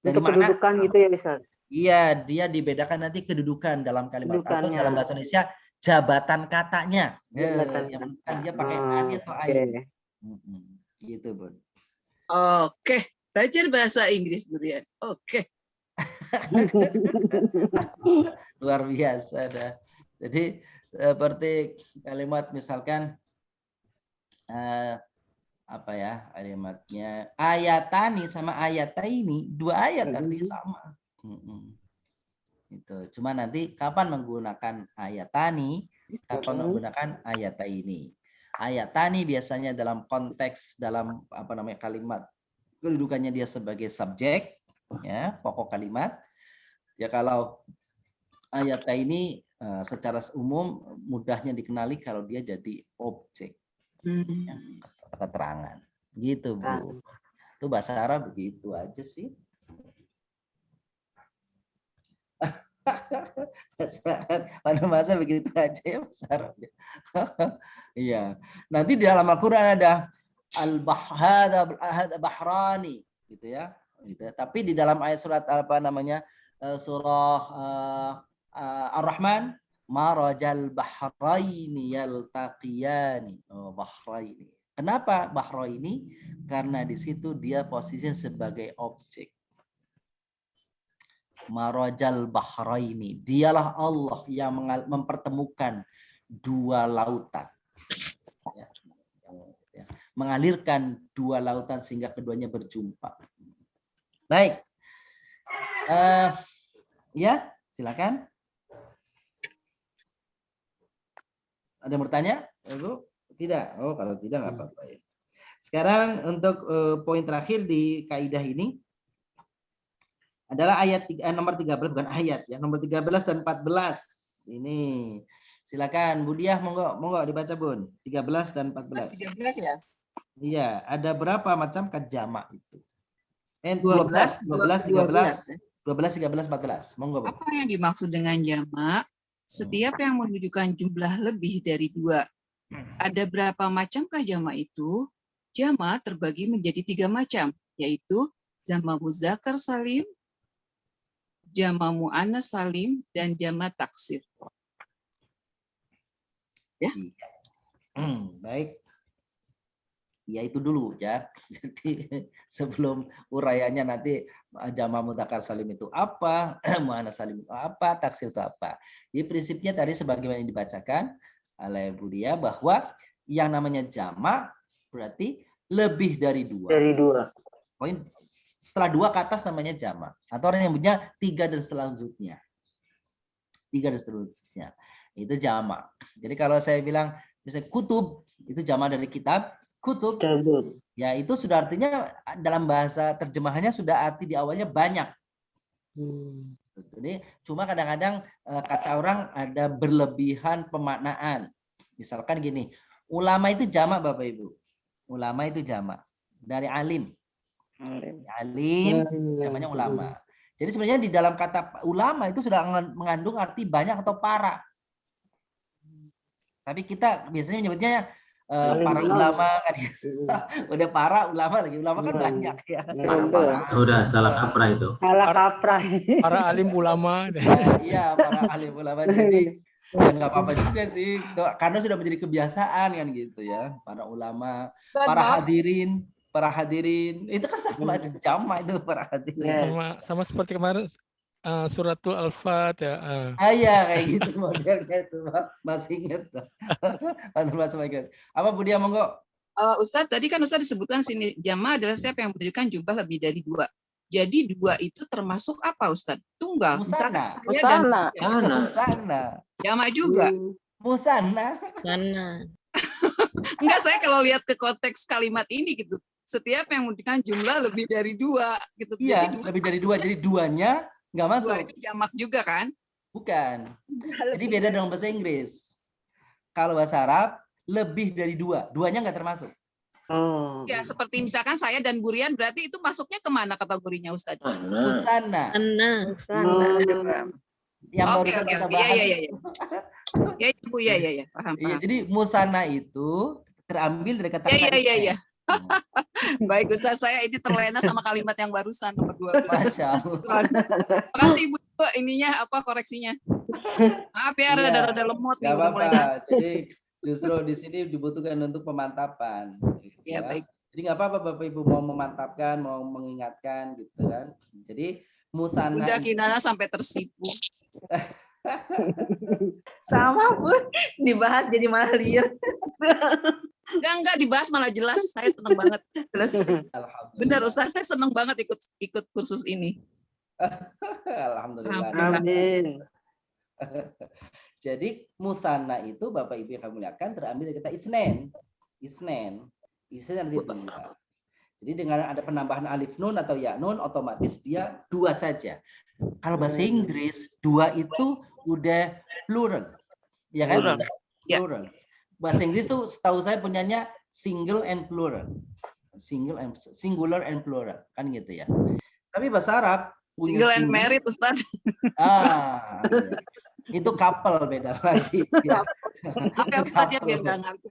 Dari Untuk mana? kedudukan gitu ya, Ustaz? Iya, dia dibedakan nanti kedudukan dalam kalimat atau Kedudukannya. dalam bahasa Indonesia jabatan katanya. Jabatan Yang kata. penting dia pakai ani atau Oke. ain. Gitu, Bun. Oke, belajar bahasa Inggris, Burian. Oke. Luar biasa dah. Jadi seperti kalimat misalkan apa ya kalimatnya, ayatani sama ayataini, dua ayat artinya sama. Itu. Cuma nanti kapan menggunakan ayatani, kapan menggunakan ayataini. Ayatani biasanya dalam konteks dalam apa namanya kalimat kedudukannya dia sebagai subjek, ya pokok kalimat. Ya kalau ayataini secara umum mudahnya dikenali kalau dia jadi objek, ya, keterangan. Gitu, Bu. Itu bahasa Arab begitu aja sih. Pada masa begitu aja ya bahasa Arab. Iya. Nanti di dalam Al-Qur'an ada bahrani gitu ya. Gitu. Tapi di dalam ayat surat apa namanya? Surah Ar-Rahman, marajal bahraini yaltaqiyani. Oh, bahraini. Kenapa bahraini? Karena di situ dia posisinya sebagai objek. Marajal bahraini, dialah Allah yang mempertemukan dua lautan, ya, mengalirkan dua lautan sehingga keduanya berjumpa. Baik, ya silakan. Ada yang bertanya, Ibu? Tidak. Oh, kalau tidak nggak apa-apa ya. Sekarang untuk poin terakhir di kaidah ini adalah ayat nomor 13, bukan ayat ya, nomor 13 dan 14. Ini silakan Bu Diah, monggo dibaca Bun. 13 dan 14. 13 ya? Iya, ada berapa macam jamak itu? 12, 13, 13, 14. Monggo, Bu. Apa yang dimaksud dengan jamak? Setiap yang menunjukkan jumlah lebih dari 2. Ada berapa macamkah jamak itu? Jamak terbagi menjadi 3 macam, yaitu jamak muzakkar salim, jamak muannas salim, dan jamak taksir. Ya. Baik. Ya itu dulu ya. Jadi sebelum uraiannya nanti jamak mudzakkar salim itu apa, muannas salim itu apa, taksir itu apa. Jadi prinsipnya tadi sebagaimana yang dibacakan oleh Bu Dia bahwa yang namanya jamak berarti lebih dari 2. Dari 2. Poin setelah 2 ke atas namanya jamak. Atau orang yang punya 3 dan selanjutnya. 3 dan selanjutnya. Itu jamak. Jadi kalau saya bilang misalnya kutub, itu jamak dari kitab, kutub. Ya itu sudah artinya dalam bahasa terjemahannya sudah arti di awalnya banyak. Jadi cuma kadang-kadang kata orang ada berlebihan pemaknaan. Misalkan gini, ulama itu jamak Bapak Ibu. Ulama itu jamak dari alim. Alim namanya ulama. Jadi sebenarnya di dalam kata ulama itu sudah mengandung arti banyak atau para. Tapi kita biasanya menyebutnya para ulama kan. Udah para ulama lagi. Ulama kan banyak ya. Udah salah kaprah itu. Salah kaprah. Para alim ulama. Iya, para alim ulama. Jadi ya nggak apa-apa juga sih. Karena sudah menjadi kebiasaan kan gitu ya. Para ulama, para hadirin itu kan sama jamak itu para hadirin. Sama seperti kemarin suratul Al-Fat ya. Iya kayak gitu modelnya itu masih ingat. Masih ingat. Apa Bu Dia monggo? Ustadz tadi kan Ustadz disebutkan sini jamak adalah siapa yang menunjukkan jumlah lebih dari 2. Jadi 2 itu termasuk apa Ustadz? Tunggal. Musana. Musana. Jamak juga. Musana. Enggak, saya kalau lihat ke konteks kalimat ini gitu. Setiap yang menunjukkan jumlah lebih dari 2 gitu. Iya, jadi lebih dari 2. Jadi 2-nya nggak masuk. 2 itu jamak juga kan? Bukan. Jadi beda dengan bahasa Inggris. Kalau bahasa Arab lebih dari 2. 2-nya nggak termasuk. Ya, seperti misalkan saya dan Burian berarti itu masuknya kemana kategorinya Ustaz? Musana. Yang Oke, barusan oke, kita oke. bahas. Iya, iya, iya. Ya, Bu, ya, ya, ya. Paham, Iya, paham. jadi musana itu terambil dari kata-kata Iya, iya, iya. isnen. Baik, Ustaz, saya ini terlena sama kalimat yang barusan nomor 12. Masya Allah. Terima kasih Ibu ininya apa koreksinya. Maaf ya, Iya, rada-rada lemot nih nggak udah mulai apa-apa. Jadi justru di sini dibutuhkan untuk pemantapan. Gitu Ya, baik. Jadi nggak apa-apa Bapak Ibu mau memantapkan, mau mengingatkan gitu kan. Jadi musana Bunda itu Kinana sampai tersipu. Sama pun dibahas jadi malah liar. Enggak dibahas malah jelas. Saya seneng banget. alhamdulillah. Benar Ustaz, saya seneng banget ikut kursus ini. Alhamdulillah. Amin. Jadi musana itu Bapak Ibu yang kami muliakan terambil dari kata isnen. Isnen. Isnen artinya dua. Jadi dengan ada penambahan alif nun atau ya nun otomatis dia dua saja. Kalau bahasa Inggris dua itu udah plural. Ya kan? Plural. Ya. Plural. Bahasa Inggris tuh setahu saya punyanya single and plural. Singular and plural kan gitu ya. Tapi bahasa Arab punya Single and married Ustaz. Itu couple beda lagi. Apa yang Ustaz ya biar nggak ngerti.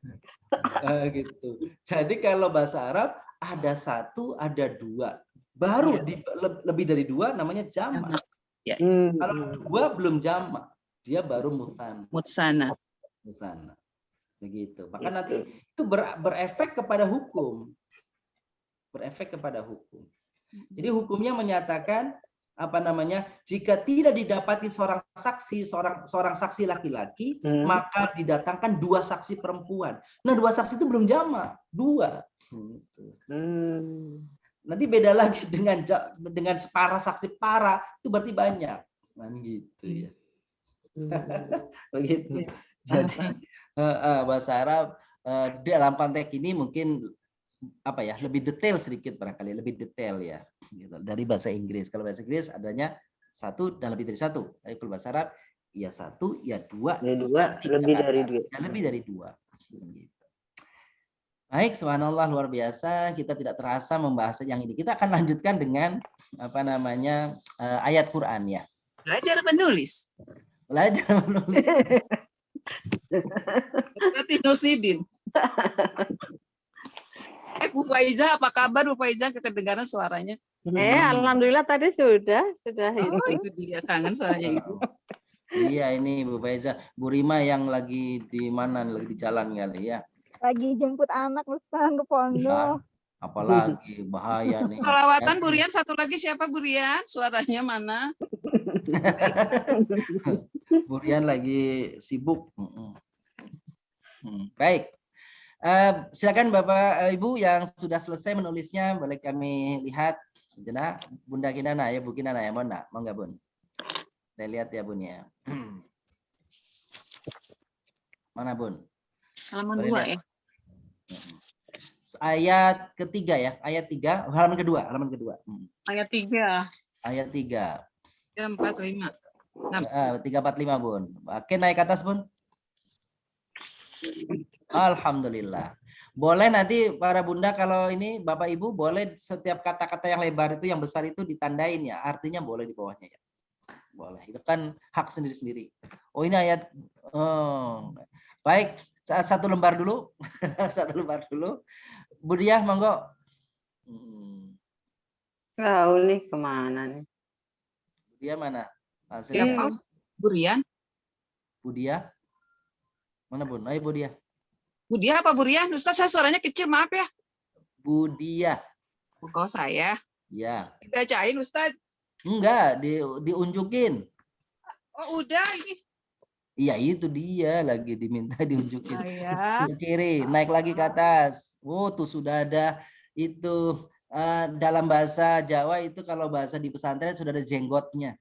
Gitu. Jadi kalau bahasa Arab ada satu, ada dua. Baru lebih dari dua namanya jamak. Ya. Kalau dua belum jamak, dia baru mutan. Mutsana. Musana. Begitu. Maka nanti itu berefek kepada hukum. Berefek kepada hukum. Jadi hukumnya menyatakan jika tidak didapati seorang saksi laki-laki, maka didatangkan dua saksi perempuan. Nah, dua saksi itu belum jamak, dua. Nanti beda lagi dengan para saksi para itu berarti banyak. Nah, gitu ya. Begitu. Jadi bahasa Arab dalam konteks ini mungkin lebih detail sedikit barangkali, lebih detail ya gitu, dari bahasa Inggris. Kalau bahasa Inggris adanya satu dan lebih dari satu. Tapi kalau bahasa Arab ya satu, ya dua, lebih dari dua. Ya, lebih dari dua. Gitu. Baik, subhanallah, luar biasa. Kita tidak terasa membahas yang ini. Kita akan lanjutkan dengan ayat Quran ya. Belajar menulis. Belajar menulis. Berarti Nusidin. Bu Faiza, apa kabar Bu Faiza? Kedengaran suaranya. Alhamdulillah tadi sudah Oh, itu dia kangen suaranya Ibu. Iya, ini Bu Faiza. Bu Rima yang lagi di mana? Lagi di jalan kali ya. Lagi jemput anak Ustaz ke pondok. Apalagi bahaya nih. Salawatan Bu Rian, satu lagi siapa Bu Rian? Suaranya mana? Bu Rian lagi sibuk. Baik. Silakan Bapak Ibu yang sudah selesai menulisnya, boleh kami lihat sejenak. Bunda Kinana ya, Bu Kinana ya, mau nggak Bun? Saya lihat ya Bun ya. Mana Bun? Halaman 2 ya. Ayat ketiga ya, ayat 3, halaman kedua. Ayat 3. Ayat 3. 3, 4, 5. 3, 4, 5 Bun. Oke, naik ke atas Bun. Alhamdulillah. Boleh nanti para bunda kalau ini Bapak Ibu boleh setiap kata-kata yang lebar itu yang besar itu ditandain ya. Artinya boleh di bawahnya ya. Boleh. Itu kan hak sendiri-sendiri. Oh ini ayat. Baik, satu lembar dulu. Satu lembar dulu. Bu Diah monggo. Tahu nih kemana nih? Bu Diah mana? Siapa? Bu Rian? Bu Diah. Mana Bun? Ayo Bu Diah. Bu Dia apa Bu Rian? Ustaz, saya suaranya kecil, maaf ya. Bu Diah. Oh, saya. Ya. Dibacain Ustaz. Enggak, diunjukin. Oh, udah ini. Iya, itu dia lagi diminta diunjukin. Ya. Ke kiri, naik lagi ke atas. Oh, tuh sudah ada itu dalam bahasa Jawa itu kalau bahasa di pesantren sudah ada jenggotnya.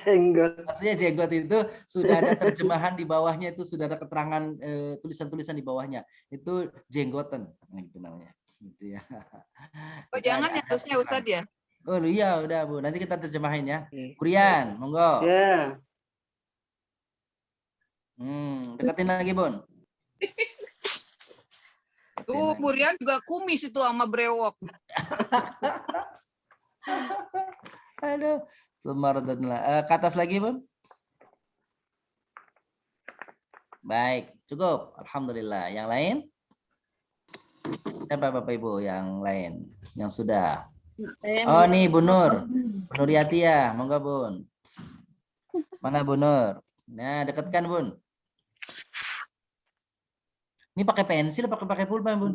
Jenggot. Maksudnya jenggot itu sudah ada terjemahan di bawahnya, itu sudah ada keterangan tulisan-tulisan di bawahnya. Itu jenggoten, gitu namanya. Gitu ya. Oh, jangan ya harusnya Ustaz ya. Oh iya, udah Bu. Nanti kita terjemahin ya. Kurian, monggo. Ya. Deketin lagi, Bun. Tuh, Bu Rian juga kumis itu sama brewok. Aduh. Sumaradadna. Ke atas lagi, Bun. Baik, cukup. Alhamdulillah. Yang lain? Siapa Bapak Ibu yang lain? Yang sudah? Oh, nih Bu Nur. Bu Nur Yatia. Monggo, Bun. Mana Bu Nur? Nah, dekatkan, Bun. Ini pakai pensil atau pakai pulpen, Bun?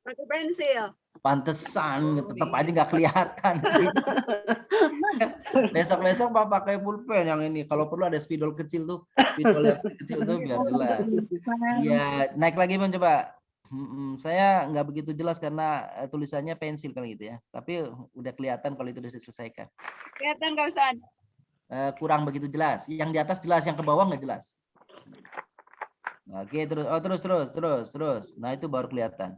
Pakai pensil. Pantesan, tetap aja nggak kelihatan. Besok-besok Pak pakai pulpen yang ini. Kalau perlu ada spidol kecil tuh, spidol yang kecil tuh biar jelas. Iya, naik lagi Bang coba. Saya nggak begitu jelas karena tulisannya pensil kalau gitu ya. Tapi udah kelihatan kalau itu sudah diselesaikan. Kelihatan Kak Ustaz. Kurang begitu jelas. Yang di atas jelas, yang ke bawah nggak jelas. Oke, terus. Nah, itu baru kelihatan.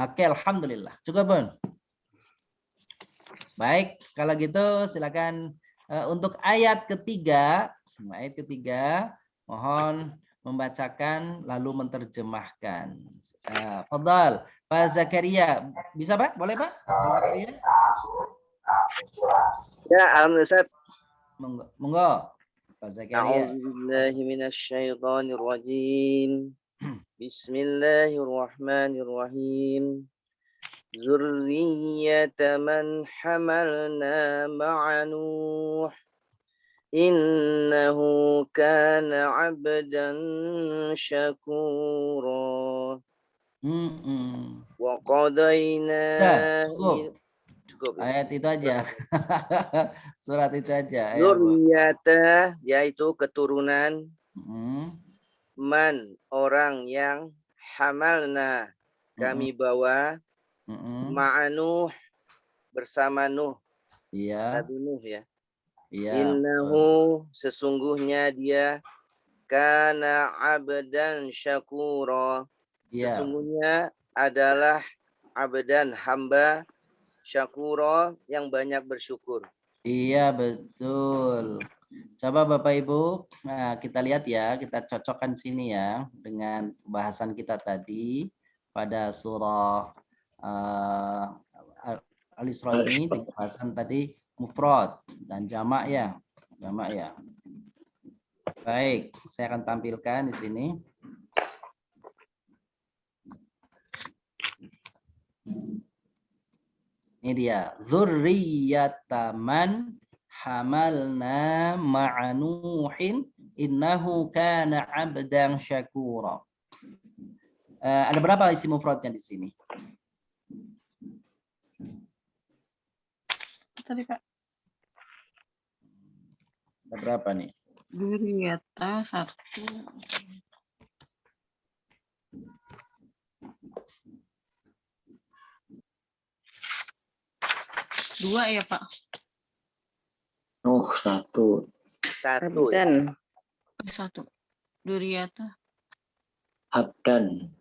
Oke, alhamdulillah. Cukup, Bun. Baik, kalau gitu silakan untuk ayat ketiga, mohon membacakan lalu menerjemahkan. Fadhal, Pak Zakaria. Bisa, Pak? Boleh, Pak? Zakaria? Ya, alhamdulillah. Monggo. Pak Zakaria. A'udzubillahi minasyaitonir rajim. Bismillahirrahmanirrahim. Zurriyata man hamalna ma'a Nuh. Innahu kana 'abdan syakura. Wa qadaina cukup. Ayat itu aja. Surat itu aja. Zurriyata yaitu keturunan. Man orang yang hamalna kami bawa ma'anuh bersama Nuh. Iya. Nabi Nuh ya. Iya. Innahu sesungguhnya dia kana abdan syakura. Iya. Sesungguhnya adalah abdan hamba syakura yang banyak bersyukur. Iya, betul. Coba Bapak Ibu, nah kita lihat ya, kita cocokkan sini ya dengan bahasan kita tadi pada surah Al-Isra ini, di bahasan tadi mufrad dan jamak ya. Baik, saya akan tampilkan di sini. Ini dia, dzurriyyataman hamalna ma'a Nuhin innahu kana 'abdan syakura. Ada berapa isi mufradnya di sini? Tadi Kak. Ada berapa nih? Dzurriyyata 1. 2 ya Pak? Oh, 1. 1 ya. 1. Dzurriyyata. Abdan.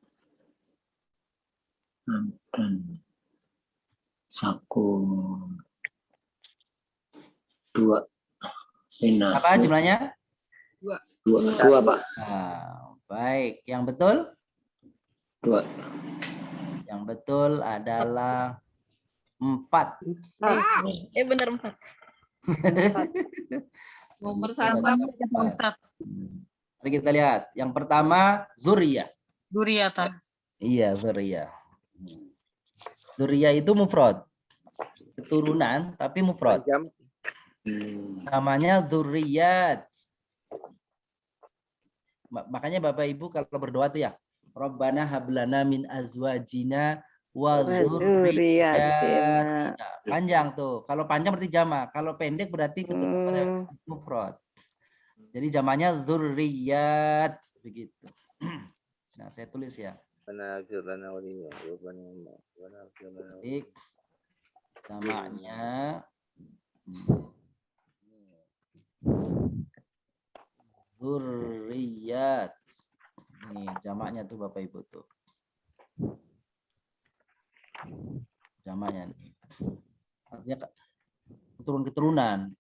Sakur. 2. Minah. Apa jumlahnya? 2 Pak. Nah, baik, yang betul? 2. Yang betul adalah 4. Benar 4. Nomor 1. Mari kita lihat. Yang pertama, Zuriyah. Dzurriyyata. Iya, Zuriyah. Zuriyah itu mufrad. Keturunan, tapi mufrad. Namanya Dzurriyyat. Makanya Bapak Ibu kalau berdoa tuh ya, Rabbana hablana min azwajina wa dzurriyyatina. Panjang tuh. Kalau panjang berarti jamak. Kalau pendek berarti ketemu pada mufrad. Jadi jamaknya dzurriyyat begitu. Nah, saya tulis ya. Jadi jamaknya dzurriyyat. Nih jamaknya tuh Bapak Ibu tuh. Jamaknya nih. Artinya keturunan.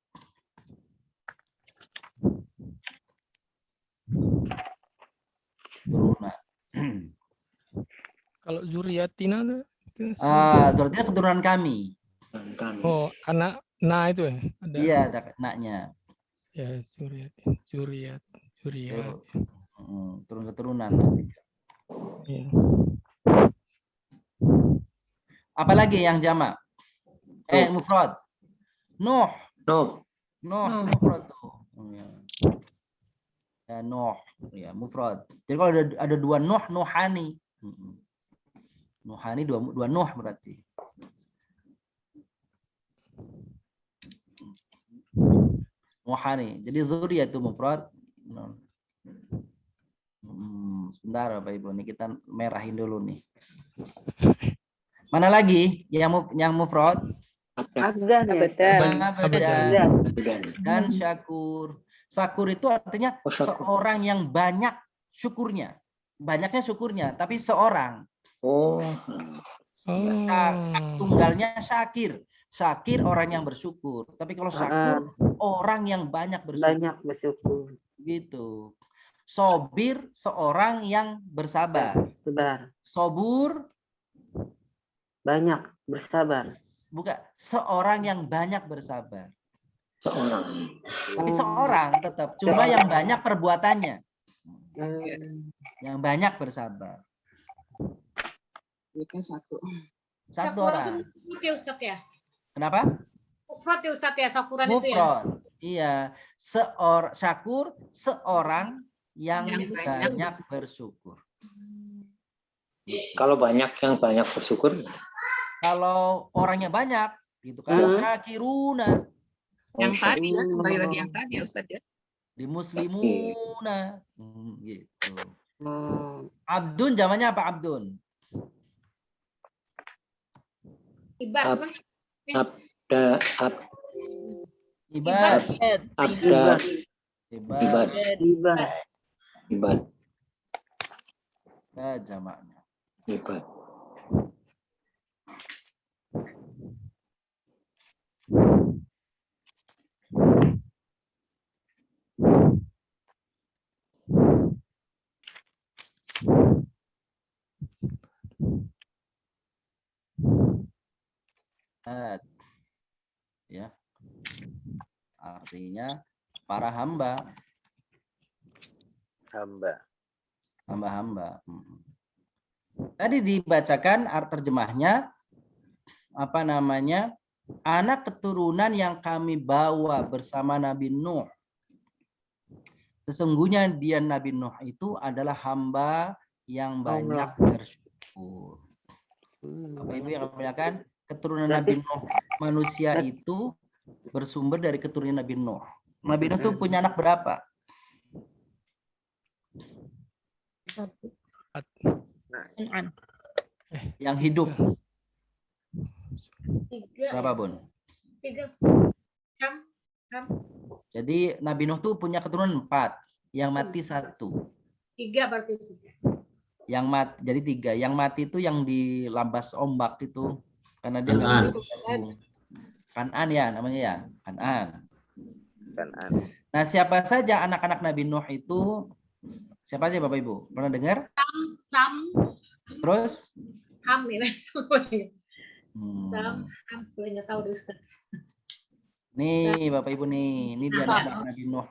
Kalau zuriyatina Zuriyatina keturunan kami. Oh, karena nah itu ya. Ada. Iya, ada naknya. Ya, Zuriat. Turun keturunan. Iya. Apalagi yang jamak? Mufrad. Nuh. Mufrad tuh. Ya, Nuh, ya mufrad. Jadi kalau ada dua Nuh, Nuhani. Nuhani dua Nuh berarti. Nuhani. Jadi dzurriyyah itu mufrad. Sebentar Bapak Ibu, nih kita merahin dulu nih. Mana lagi yang mufrad? Abdan ya. Abadan. Dan syakur. Syakur itu artinya seorang yang banyak syukurnya. Banyaknya syukurnya, tapi seorang. Tunggalnya syakir. Syakir orang yang bersyukur. Tapi kalau syakur orang yang banyak bersyukur. Banyak bersyukur. Gitu. Sobir seorang yang bersabar. Sobur banyak bersabar. Bukan seorang yang banyak bersabar. Tapi seorang tetap, cuma yang banyak perbuatannya. Yang banyak bersabar. Satu orang. Kenapa? Mufrad ya Ustaz ya, syakuran itu ya. Iya, syakur seorang yang banyak bersyukur. Kalau banyak yang banyak bersyukur. Kalau orangnya banyak, gitu kan? Syakiruna. Yang tadi ya, kembali lagi yang tadi ya Ustaz ya. Di muslimuna. Gitu. Abdun zamannya apa Abdun? Ibad. Jamaknya. Ibad. Ya, artinya para hamba. Tadi dibacakan terjemahnya apa namanya? Anak keturunan yang kami bawa bersama Nabi Nuh. Sesungguhnya dia Nabi Nuh itu adalah hamba yang banyak bersyukur. Bapak Ibu yang memuliakan, keturunan Nabi Nuh manusia itu bersumber dari keturunan Nabi Nuh. Nabi Nuh itu punya anak berapa? Yang hidup. Berapa, Bun? 3. Jadi Nabi Nuh tuh punya keturunan 4, yang mati 1. 3 berarti. Yang mati jadi 3. Yang mati itu yang di lambas ombak itu karena dia Kan'an ya namanya ya, Kan'an. Nah, siapa saja anak-anak Nabi Nuh itu? Siapa aja Bapak Ibu? Pernah dengar? Sam. Terus? Ham nih. Sam, nggak tahu deh Ustaz. Nih Bapak Ibu nih, ini dia anak Nabi Nuh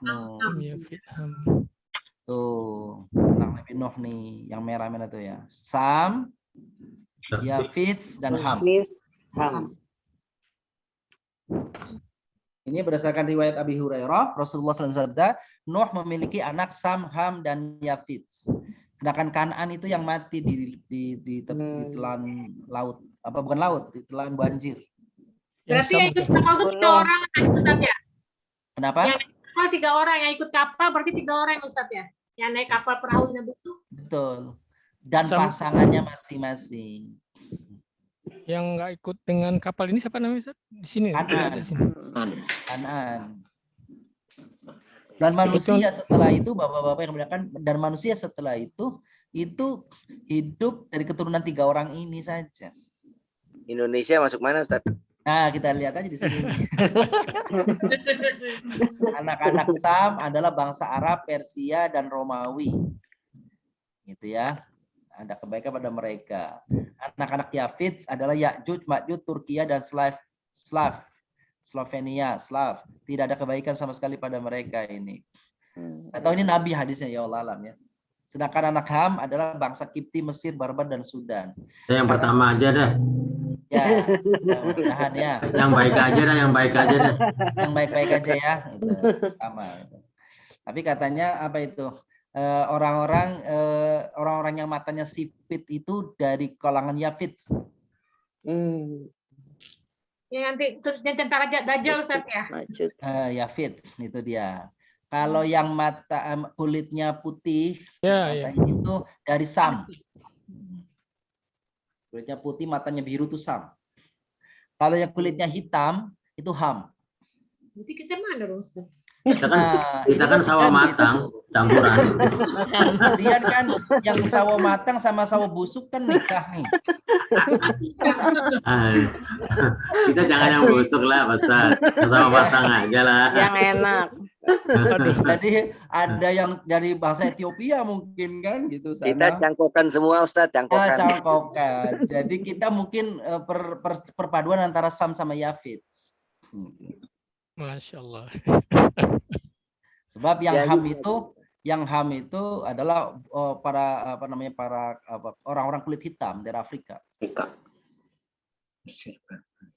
tuh, anak Nabi Nuh nih, yang merah-merah tuh ya. Sam, Yafits, dan Ham. Ini berdasarkan riwayat Abi Hurairah, Rasulullah SAW bersabda, Nuh memiliki anak Sam, Ham, dan Yafits. Sedangkan Kan'an itu yang mati di telan laut, apa bukan laut, di telan banjir. Berarti yang ikut kapal itu 3 orang Ustaz ya? Kenapa? Yang naik kapal 3 orang, yang ikut kapal berarti 3 orang Ustaz ya? Yang naik kapal perahunya betul? Betul. Dan pasangannya masing-masing. Yang nggak ikut dengan kapal ini siapa namanya Ustaz? Di sini. Kan'an. Dan manusia setelah itu, Bapak-bapak yang memuliakan, dan manusia setelah itu hidup dari keturunan 3 orang ini saja. Indonesia masuk mana Ustaz? Nah, kita lihat aja di sini. Anak-anak Sam adalah bangsa Arab, Persia, dan Romawi. Gitu ya. Ada kebaikan pada mereka. Anak-anak Yafits adalah Ya'juj, Ma'juj, Turkiya, dan Slav Slav, Slovenia, Slav. Tidak ada kebaikan sama sekali pada mereka ini. Atau ini Nabi hadisnya, ya Allah alam ya. Sedangkan anak Ham adalah bangsa Kipti, Mesir, Barbar, dan Sudan. Yang pertama aja deh. Ya, mudah-mudahan ya. Yang baik aja dah, yang baik aja deh. Yang baik-baik aja ya. Itu pertama. Tapi katanya apa itu? Orang-orang yang matanya sipit itu dari kalangan Yafits. Yang nanti yang tentara Dajjal Ustaz ya. Yafits itu dia. Kalau yang kulitnya putih, Ya. itu dari Sam. Kulitnya putih, matanya biru itu Sam. Kalau yang kulitnya hitam itu Ham. Nanti kita mana dong Ustaz? Kita kan sawo matang campuran. Kemudian kan yang sawo matang sama sawo busuk kan nikah nih. Kita jangan yang busuk lah, Pak Ustaz. Yang sawo matang aja lah. Yang enak. Jadi ada yang dari bangsa Ethiopia mungkin kan gitu sana. Kita cangkokan semua Ustaz, cangkokan. Cangkokan. Jadi kita mungkin perpaduan antara Sam sama Yafits. Masya Allah. Sebab yang Ham itu adalah para orang-orang kulit hitam dari Afrika. Gitu.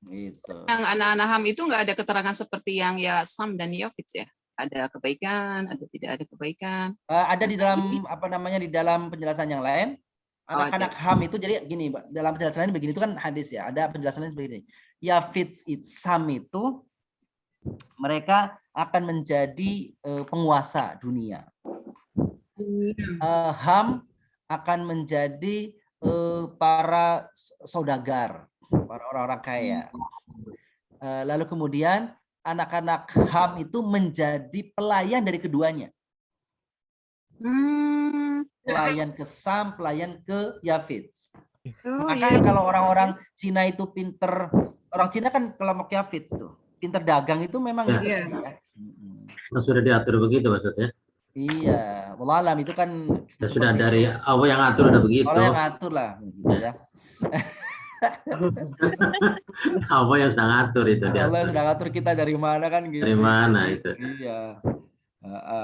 Gitu. Yang anak-anak Ham itu nggak ada keterangan seperti yang ya Sam dan Yafits ya. Ada kebaikan, ada tidak ada kebaikan. Ada di dalam di dalam penjelasan yang lain. Anak-anak Ham itu jadi gini, dalam penjelasan ini begini, itu kan hadis ya. Ada penjelasannya begini. Yafits Sam itu mereka akan menjadi penguasa dunia. Ham akan menjadi para saudagar, para orang-orang kaya. Lalu kemudian anak-anak Ham itu menjadi pelayan dari keduanya. Pelayan ke Sam, pelayan ke Yafits. Makanya kalau orang-orang Cina itu pinter, orang Cina kan kelompok Yafits tuh. Pinter dagang itu memang gitu. Ya. Sudah diatur begitu maksudnya? Iya, wallah alam itu kan Ya, sudah dari Allah yang atur udah begitu. Allah yang atur lah, gitu ya. Allah yang sudah ngatur itu dia. Allah yang sudah ngatur kita dari mana kan gitu. Dari mana itu? Iya.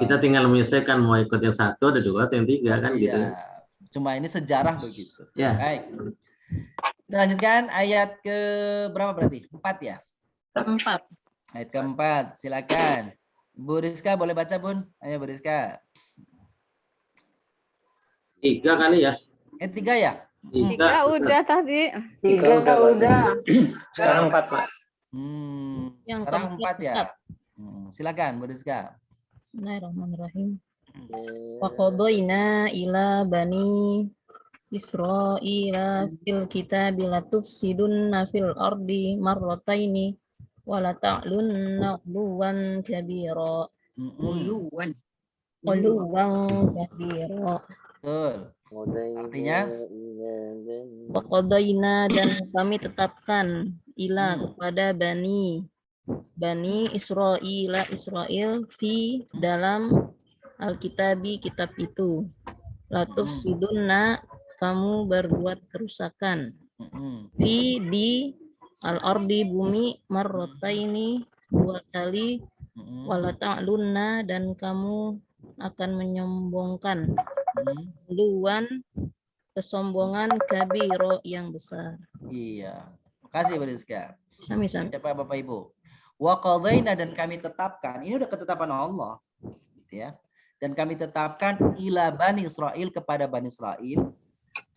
Kita tinggal menyesuaikan mau ikut yang satu, ada dua, atau yang tiga kan gitu. Cuma ini sejarah begitu. Ya. Baik. Kita lanjutkan ayat ke berapa berarti? 4 ya? 4. Ayat keempat, silakan. Bu Rizka boleh baca, Bun? Ayo Bu Rizka. 3 kali ya? 3 ya? 3 udah tadi. 3 udah. Sekarang 4, Pak. Yang Sekarang 4 ya? keempat. Silakan Bu Rizka. Bismillahirrahmanirrahim. Wa qadayna ila bani Israila fil kitabi latufsidunna fil ardi marrataini wa la ta'lunna 'uluwan kabira. Uluwan kabira. Betul. Artinya? Wa qadayna dan kami tetapkan ila kepada Bani Israel fi dalam Alkitabi kitab itu. Latufsidunna kamu berbuat kerusakan. Fi di al-ardi bumi marrotaini 2 kali. Wala ta'lunna dan kamu akan menyombongkan. Luan kesombongan kabiro yang besar. Iya. Makasih Bu Rizka. Sami-sami. Siapa Bapak Ibu? Wa qadayna dan kami tetapkan. Ini udah ketetapan Allah. Gitu ya. Dan kami tetapkan ila Bani Israel kepada Bani Israel.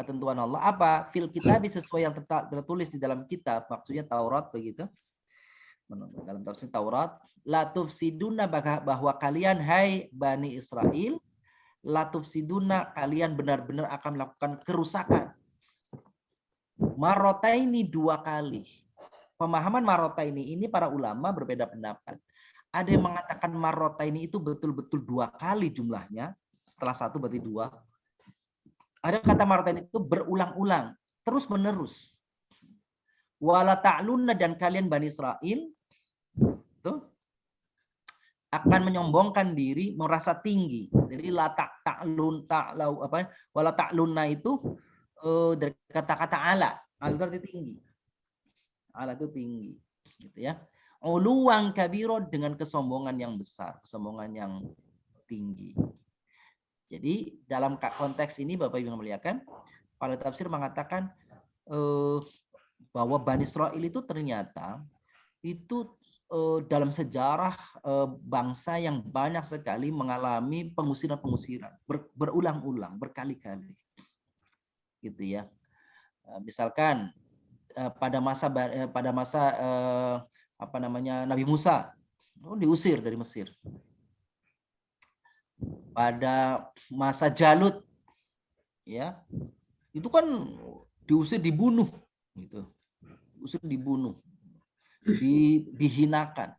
Ketentuan Allah apa? Fil kitab sesuai yang tertulis di dalam kitab. Maksudnya Taurat begitu. Dalam tafsir Taurat. La tufsiduna bahwa kalian hai Bani Israel. La tufsiduna kalian benar-benar akan melakukan kerusakan. Marotaini 2 kali. Pemahaman marotaini ini para ulama berbeda pendapat. Ada yang mengatakan marotaini itu betul-betul 2 kali jumlahnya. Setelah 1 berarti 2. Ada kata marotaini itu berulang-ulang. Terus menerus. Wala ta'lunna dan kalian Bani Israel tuh, akan menyombongkan diri, merasa tinggi. Jadi la ta'lun ta'lau apa? Wala ta'lunna itu dari kata-kata ala. Ala itu arti tinggi. Ala itu tinggi. gitu ya. Uluwan kabiro, dengan kesombongan yang besar, kesombongan yang tinggi. Jadi dalam konteks ini Bapak Ibu yang muliakan, para tafsir mengatakan bahwa Bani Israil itu ternyata itu dalam sejarah bangsa yang banyak sekali mengalami pengusiran-pengusiran berulang-ulang, berkali-kali, gitu ya. Misalkan pada masa Nabi Musa diusir dari Mesir. Pada masa Jalut, ya, itu kan diusir, dibunuh, gitu, diusir, dibunuh, dihinakan.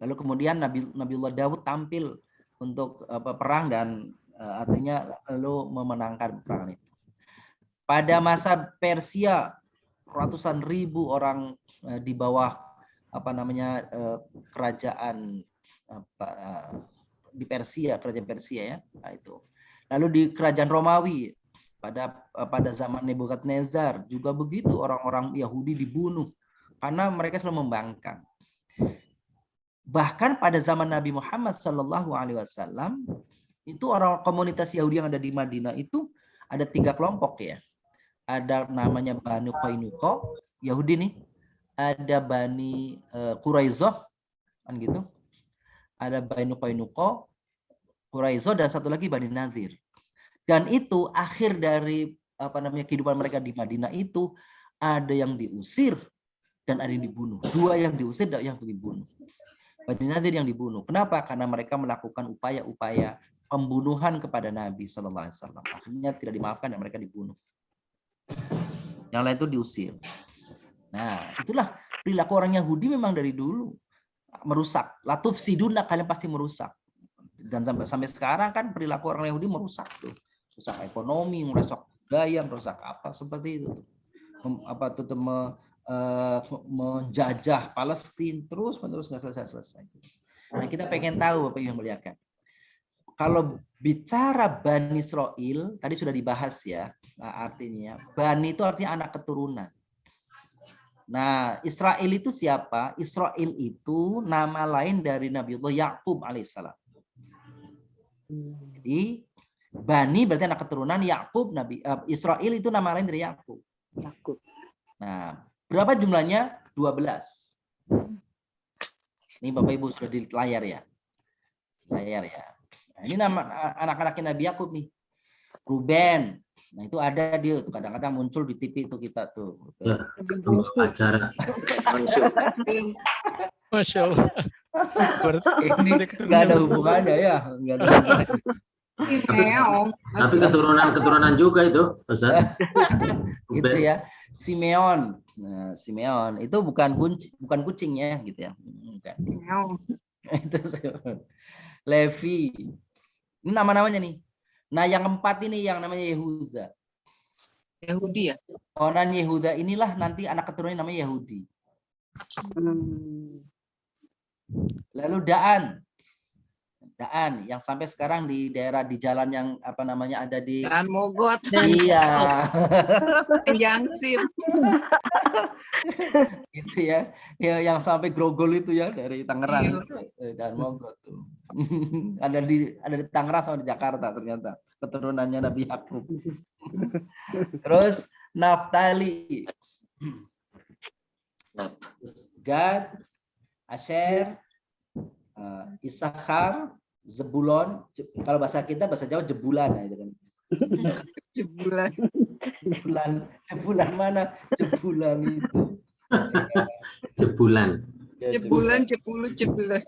Lalu kemudian Nabiullah Daud tampil untuk perang dan artinya lalu memenangkan perang itu. Pada masa Persia, ratusan ribu orang di bawah kerajaan di Persia, kerajaan Persia ya. Nah, itu. Lalu di kerajaan Romawi pada zaman Nebukadnezar juga begitu, orang-orang Yahudi dibunuh karena mereka selalu membangkang. Bahkan pada zaman Nabi Muhammad SAW itu orang komunitas Yahudi yang ada di Madinah itu ada 3 kelompok ya. Ada namanya Bani Qainuqa, Yahudi nih. Ada Bani Quraizoh, kan gitu. Ada Bani Qainuqa, Quraizoh, dan satu lagi Bani Nadir. Dan itu akhir dari kehidupan mereka di Madinah itu ada yang diusir dan ada yang dibunuh. 2 yang diusir dan yang dibunuh. Bani Nadir yang dibunuh. Kenapa? Karena mereka melakukan upaya-upaya pembunuhan kepada Nabi SAW. Akhirnya tidak dimaafkan dan mereka dibunuh. Yang lain itu diusir. Nah, itulah perilaku orang Yahudi memang dari dulu merusak. Latuf siduna, kalian pasti merusak. Dan sampai sekarang kan perilaku orang Yahudi merusak tuh. Merusak ekonomi, merusak budaya, merusak apa seperti itu. Menjajah Palestina terus nggak selesai. Nah, kita pengen tahu Bapak yang muliakan. Kalau bicara Bani Israil, tadi sudah dibahas ya, artinya Bani itu artinya anak keturunan. Nah, Israel itu siapa? Israel itu nama lain dari Nabiullah Yakub alaihissalam. Jadi Bani berarti anak keturunan, Yakub Israel itu nama lain dari Yakub. Nah, berapa jumlahnya? 12. Ini Bapak Ibu sudah di layar ya. Layar ya. Nah, ini nama anak-anaknya Nabi Yakub nih. Ruben. Nah, itu ada dia tuh, kadang-kadang muncul di TV itu kita tuh. Acara. Masya Allah. Ini nggak ada hubungannya ya. Nggak ada hubungannya. Tapi keturunan juga itu, Ustaz. Gitu ya. Simeon. Nah, Simeon itu bukan kucing ya, gitu ya. Bukan. Itu Levi. Ini nama-namanya nih. Nah, yang 4 ini yang namanya Yehuda. Yahudi ya? Onan Yehuda inilah nanti anak keturunannya namanya Yahudi. Lalu Daan yang sampai sekarang di daerah di jalan yang ada di Daan Mogot. Iya. Yangsim. Gitu ya. Ya, yang sampai Grogol itu ya dari Tangerang. Daan Mogot tuh. ada di Tangerang sama di Jakarta ternyata keturunannya Nabi Yakub. Terus Naftali, Gad, Asher, Issakhar, Zebulon. Kalau bahasa kita, bahasa Jawa Jebulan ya, kan. Jebulan mana? Jebulan itu. Jebulan. Jebulan, 10, 11.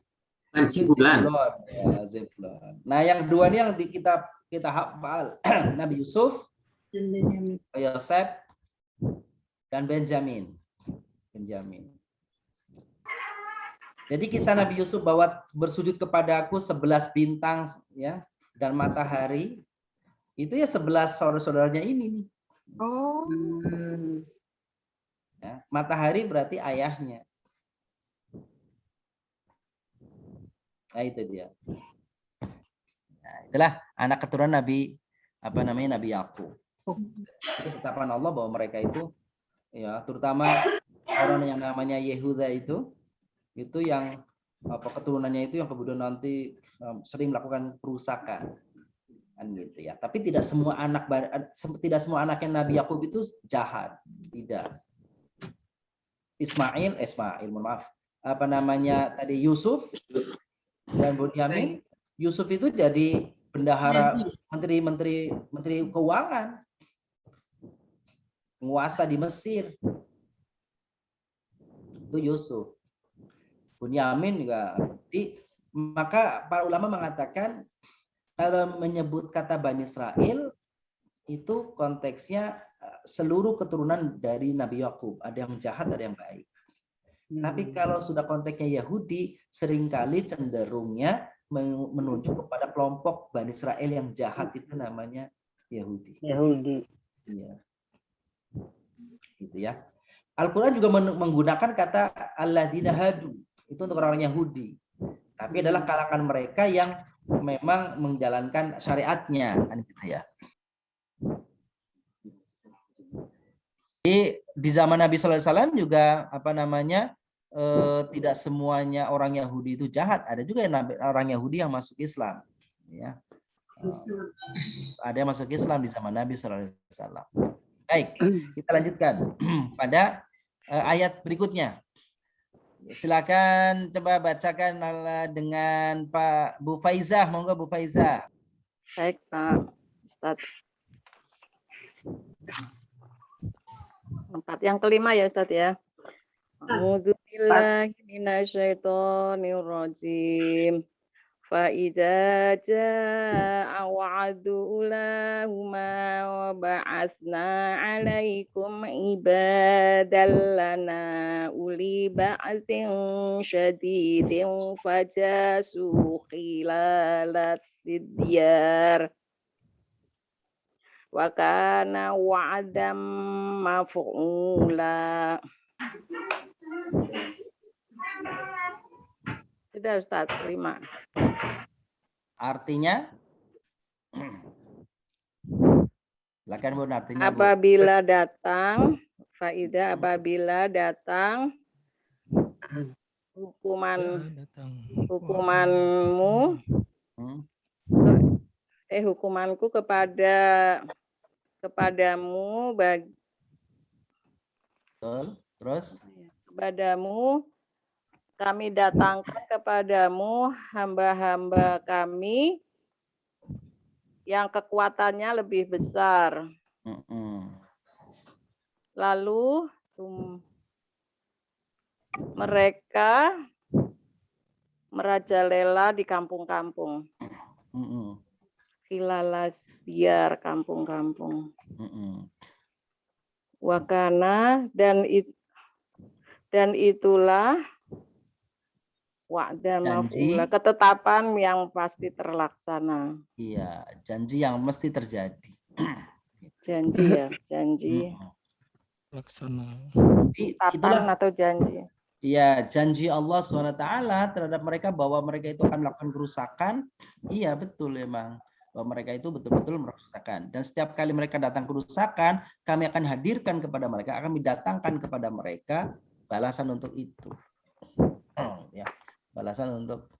Jebulan. Ya, Zebulon. Nah, yang 2 ini yang kita hafal Nabi Yusuf, Yosef, dan Benjamin. Jadi kisah Nabi Yusuf bahwa bersujud kepadaku 11 bintang ya dan matahari itu ya 11 saudara-saudaranya ini. Oh. Ya, matahari berarti ayahnya. Nah, itu dia. Nah, itulah anak keturunan Nabi Nabi Yakub. Itu ketetapan Allah bahwa mereka itu ya terutama orang yang namanya Yehuda itu yang keturunannya itu yang kemudian nanti sering melakukan kerusakan, kan gitu ya. Tapi tidak semua anaknya Nabi Yakub itu jahat, tidak. Ismail, mohon maaf, tadi Yusuf dan Bunyamin. Yusuf itu jadi bendahara, menteri keuangan, penguasa di Mesir. Itu Yusuf. Bunyamin juga. Maka para ulama mengatakan kalau menyebut kata Bani Israel itu konteksnya seluruh keturunan dari Nabi Yakub. Ada yang jahat, ada yang baik. Tapi kalau sudah konteksnya Yahudi, seringkali cenderungnya menunjuk kepada kelompok Bani Israel yang jahat, itu namanya Yahudi. Iya. Gitu ya. Al-Quran juga menggunakan kata alladzina hadu, itu untuk orang Yahudi. Tapi adalah kalangan mereka yang memang menjalankan syariatnya, kan gitu ya. Di zaman Nabi Sallallahu Alaihi Wasallam juga tidak semuanya orang Yahudi itu jahat. Ada juga orang Yahudi yang masuk Islam. Ya. Ada yang masuk Islam di zaman Nabi Sallallahu Alaihi Wasallam. Baik, kita lanjutkan pada ayat berikutnya. Silakan coba bacakan dengan Pak Bu Faizah, monggo Bu Faizah. Baik, Pak Ustadz. Yang kelima ya Ustadz ya. A'udzu billahi minasyaitonir rajim. Fa idza jaa wa'du ulahuma wa ba'atsna 'alaikum ibadan lana uli ba'sin syadidin fajasu khilalas sidyar wa kana wa'dam maf'ula. Sudah Ustaz, 5. Artinya? Silakan Bu, artinya Bu. Apabila datang, faida apabila datang hukumanmu, hukumanku kepadamu Terus kepadamu kami datangkan kepadamu hamba-hamba kami yang kekuatannya lebih besar. Lalu mereka merajalela di kampung-kampung. Khilalas biar kampung-kampung. Wakana dan itulah wa'da maf'ula, ketetapan yang pasti terlaksana. Iya, janji yang mesti terjadi. Janji ya, janji. Laksana. Ketetapan atau janji. Iya, janji Allah SWT terhadap mereka bahwa mereka itu akan melakukan kerusakan. Iya, betul memang. Bahwa mereka itu betul-betul merusakan. Dan setiap kali mereka datang kerusakan, kami akan hadirkan kepada mereka, akan didatangkan kepada mereka balasan untuk itu. Ya. Balasan untuk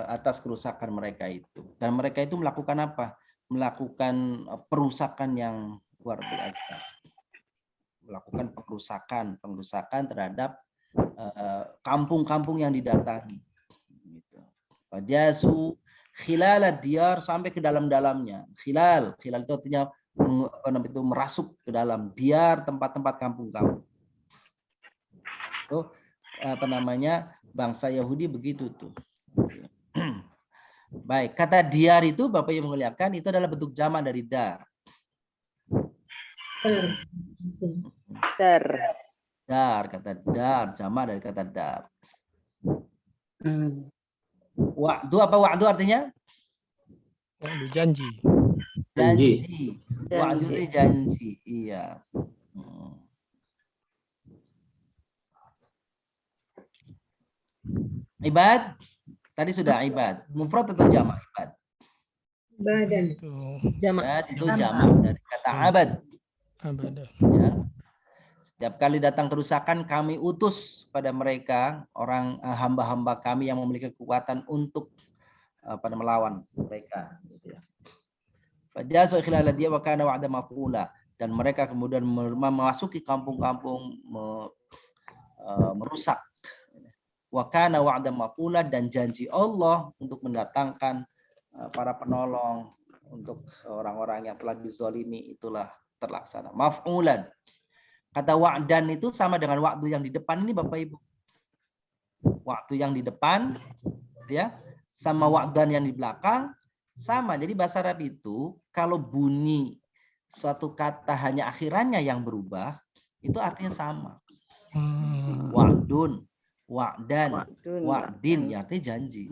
atas kerusakan mereka itu. Dan mereka itu melakukan apa? Melakukan perusakan yang luar biasa. Melakukan pengerusakan terhadap kampung-kampung yang didatangi. Fajasu khilalad diyar, sampai ke dalam-dalamnya. Khilal itu artinya itu merasuk ke dalam diyar, tempat-tempat kampung-kampung. Itu bangsa Yahudi begitu tuh. Baik, kata diyar itu Bapak yang muliakan itu adalah bentuk jamak dari dar. Dar, kata dar, jamak dari kata dar. Wa'du apa wa'du artinya? Wa'du janji. Janji. Wa'du ini janji. Iya. Ibad, tadi sudah ibad. Mufrad atau jamak ibad? Badan. Jamak. Itu jamak dari kata abad. Abad. Ya. Setiap kali datang kerusakan, kami utus pada mereka orang hamba-hamba kami yang memiliki kekuatan untuk pada melawan mereka. Gitu ya. Fajazu khilal dia wa kana wa'da maf'ula, dan mereka kemudian memasuki kampung-kampung merusak. Wa kana wa'da maf'ula, dan janji Allah untuk mendatangkan para penolong untuk orang-orang yang telah dizalimi itulah terlaksana. Maf'ulan. Kata wa'dan itu sama dengan waktu yang di depan ini Bapak Ibu. Waktu yang di depan ya sama wa'dan yang di belakang sama. Jadi bahasa Arab itu kalau bunyi suatu kata hanya akhirannya yang berubah, itu artinya sama. Wa'dun, wa'dan, wa'din, ya artinya janji.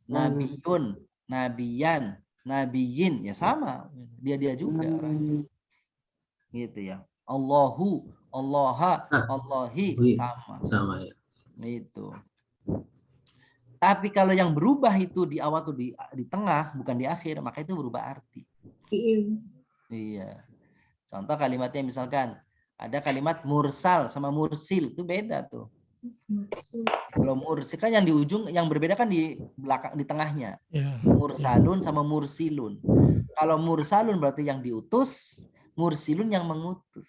Nabiyun, nabiyan, nabiyin, ya sama. Dia juga orangnya. Gitu ya. Allahu, Allaha, Allahi, sama. Sama ya. Itu. Tapi kalau yang berubah itu di awal tuh di tengah, bukan di akhir, maka itu berubah arti. Iya. Contoh kalimatnya misalkan ada kalimat mursal sama mursil, itu beda tuh. Kalau mursil kan yang di ujung, yang berbeda kan di belakang, di tengahnya. Mursalun sama mursilun. Kalau mursalun berarti yang diutus, mursilun yang mengutus.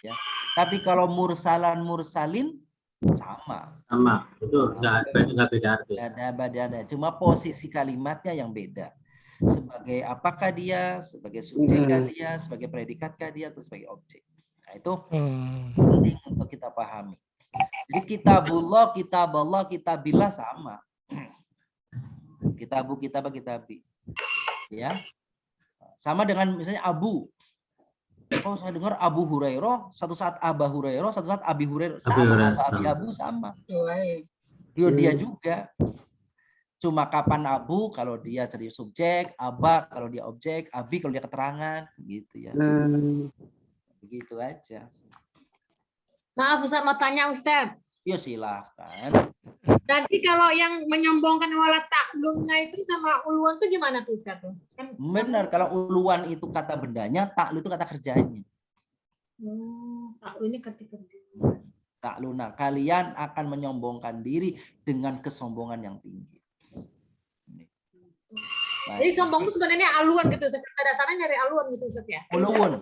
Ya. Tapi kalau mursalan mursalin sama. Sama. Itu enggak beda arti. Ada. Cuma posisi kalimatnya yang beda. Sebagai apakah dia, sebagai subjekkah dia, sebagai predikatkah dia, atau sebagai objek. Nah, itu penting untuk kita pahami. Jadi kitabullah, kitaballah, kitabillah sama. Kitabu, kitabah, kitabi. Ya. Sama dengan misalnya Abu. Oh, saya dengar Abu Hurairah, satu saat Aba Hurairah, satu saat Abi Hurairah. Sama. Abu sama. Dia juga. Cuma kapan Abu kalau dia jadi subjek, Aba kalau dia objek, Abi kalau dia keterangan, gitu ya. Begitu aja. Maaf Ustaz, mau tanya Ustaz. Ya silahkan. Nanti kalau yang menyombongkan wala taklumnya itu sama uluan itu gimana tuh Ustaz tuh? Kan benar, kalau uluan itu kata bendanya, taklu itu kata kerjanya. Taklu ini kata kerjanya. Takluna, kalian akan menyombongkan diri dengan kesombongan yang tinggi. Jadi sombong itu sebenarnya aluan gitu, kata dasarnya dari aluan gitu Ustaz ya. Uluan.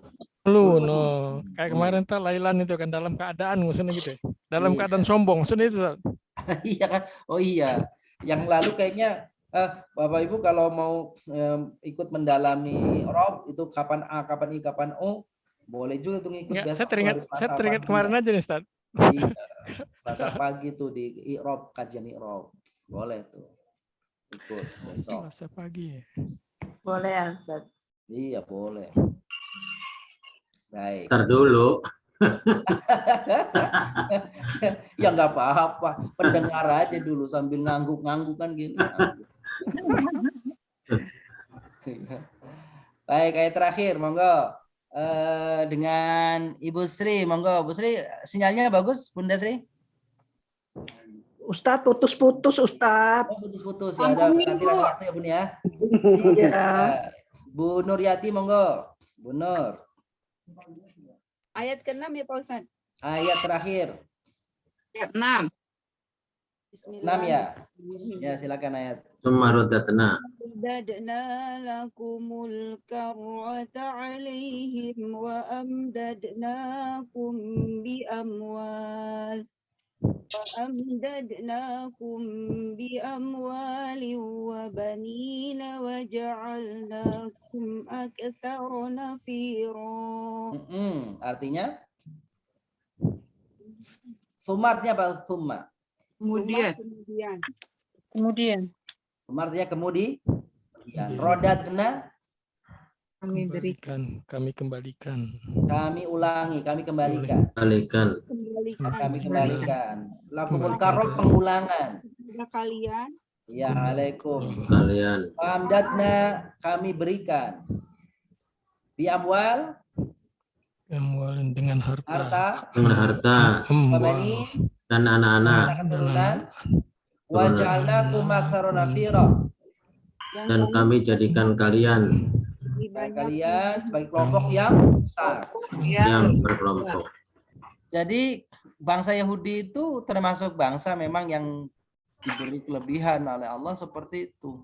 Kayak kemarin tuh Lailan itu kan dalam keadaan maksudnya gitu. Dalam keadaan sombong maksudnya itu. Iya kan? Oh iya. Yang lalu kayaknya Bapak Ibu kalau mau ikut mendalami Rob itu kapan A, kapan I, kapan O, boleh juga tuh ngikut besok. Saya teringat kemarin aja nih, Ustaz. Iya. Selasa pagi tuh di Rob, kajian Rob. Boleh tuh. Ikut besok. Selasa pagi. Boleh ya, Ustaz. Iya, boleh. Baik. Ntar dulu. Ya nggak apa-apa, pendengar aja dulu sambil ngangguk-ngangguk kan gini. Baik, ayat terakhir, monggo. Dengan Ibu Sri, monggo. Bu Sri, sinyalnya bagus, Bunda Sri? Ustadz putus-putus, Ustadz. Oh, putus-putus ya, ada nanti ada waktu ya Bun ya. Iya. Bu Nuryati, monggo. Bu Nur. Ayat ke-6 ya Pak Ustadz. Ayat terakhir. Ayat 6. 6 ya. Ya, silakan ayat. Sumarodatna. Dadna lakumul karrata alaihim wa amdadnakum bi amwal. وأمددناكم بأموال وبنين وجعلناكم أكثر نفيرا. Artinya? Sumarnya apa? Summa. Kemudian. Sumarnya kemudian. Rodatna. Kami berikan. Kami kembalikan. Kami ulangi, kami kembalikan. Kami kembalikan. Lakumul karroh, pengulangan. Kalian. Ya, alaikum. Kalian. Pamdatna, kami berikan. Bi amwal. Amwal dengan harta. Dengan harta. Pemani. Dan anak-anak. Waja'alnakum aktsara nafira. Dan kami jadikan kalian kalian sebagai kelompok yang besar. Yang berkelompok. Jadi bangsa Yahudi itu termasuk bangsa memang yang diberi kelebihan oleh Allah seperti itu.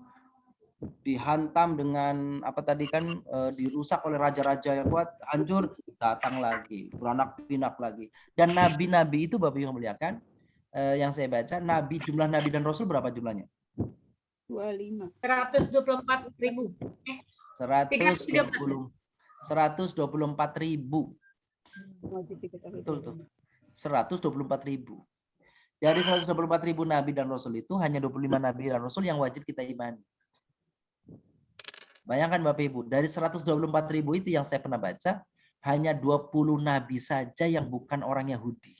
Dihantam dengan apa tadi kan dirusak oleh raja-raja yang kuat, hancur, datang lagi, beranak pinak lagi. Dan nabi-nabi itu Bapak Ibu yang muliakan, yang saya baca, jumlah nabi dan rasul berapa jumlahnya? 25. 124.000. 124.000. Betul tuh. 124.000. Dari 124.000 nabi dan rasul itu hanya 25 nabi dan rasul yang wajib kita imani. Bayangkan Bapak Ibu, dari 124.000 itu yang saya pernah baca, hanya 20 nabi saja yang bukan orang Yahudi.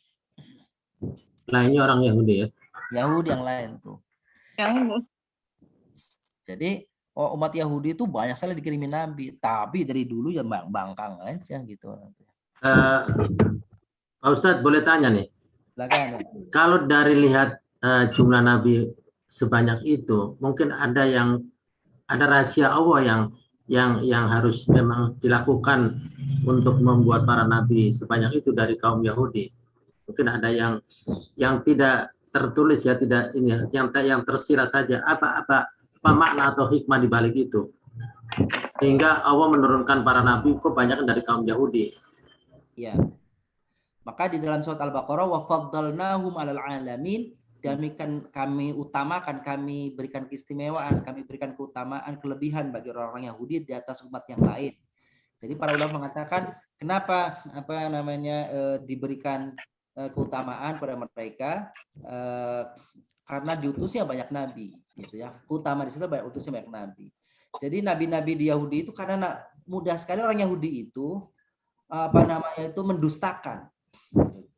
Lainnya orang Yahudi ya? Yahudi yang lain tuh. Jadi umat Yahudi itu banyak sekali dikirimin nabi, tapi dari dulu ya bangkang aja gitu. Pak Ustadz boleh tanya nih? Silakan. Kalau dari lihat jumlah nabi sebanyak itu, mungkin ada rahasia Allah yang harus memang dilakukan untuk membuat para nabi sebanyak itu dari kaum Yahudi. Mungkin ada yang tidak tertulis ya, tidak ini yang tersirat saja. Apa makna atau hikmah di balik itu? Sehingga Allah menurunkan para nabi kok banyak dari kaum Yahudi. Ya. Maka di dalam surat Al-Baqarah wa faddalnahum 'alal 'alamin, kami utamakan, kami berikan keistimewaan, kami berikan keutamaan, kelebihan bagi orang-orang Yahudi di atas umat yang lain. Jadi para ulama mengatakan kenapa diberikan keutamaan pada mereka, karena diutusnya banyak nabi, gitu ya. Utama di situ utusnya banyak nabi. Jadi nabi-nabi di Yahudi itu karena mudah sekali orang Yahudi itu mendustakan.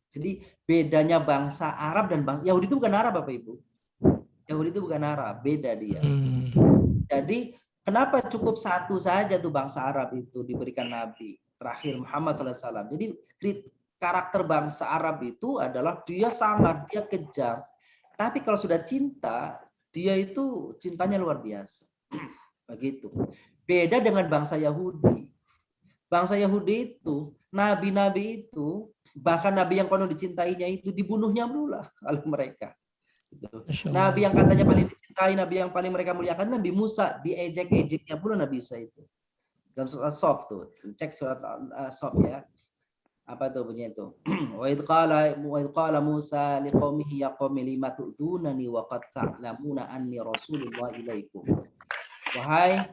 Jadi bedanya bangsa Arab dan bangsa Yahudi itu bukan Arab Bapak Ibu. Yahudi itu bukan Arab, beda dia. Jadi kenapa cukup satu saja tuh bangsa Arab itu diberikan nabi terakhir Muhammad SAW. Jadi karakter bangsa Arab itu adalah dia kejam. Tapi kalau sudah cinta, dia itu cintanya luar biasa. Begitu. Beda dengan bangsa Yahudi. Bangsa Yahudi itu, nabi-nabi itu, bahkan nabi yang konon dicintainya itu dibunuhnya dulu lah oleh mereka. Nabi yang katanya paling dicintai, nabi yang paling mereka muliakan, Nabi Musa, diejek-ejeknya pula Nabi Musa itu. Dalam surat As-Saff tuh, cek surat As-Saff ya. Apa tuh bunyinya itu? Wa idh qala Musa liqaumihi ya qaumi lima tu'dunani wa qad ta'lamuna anni rasulullah ilaikum. Wahai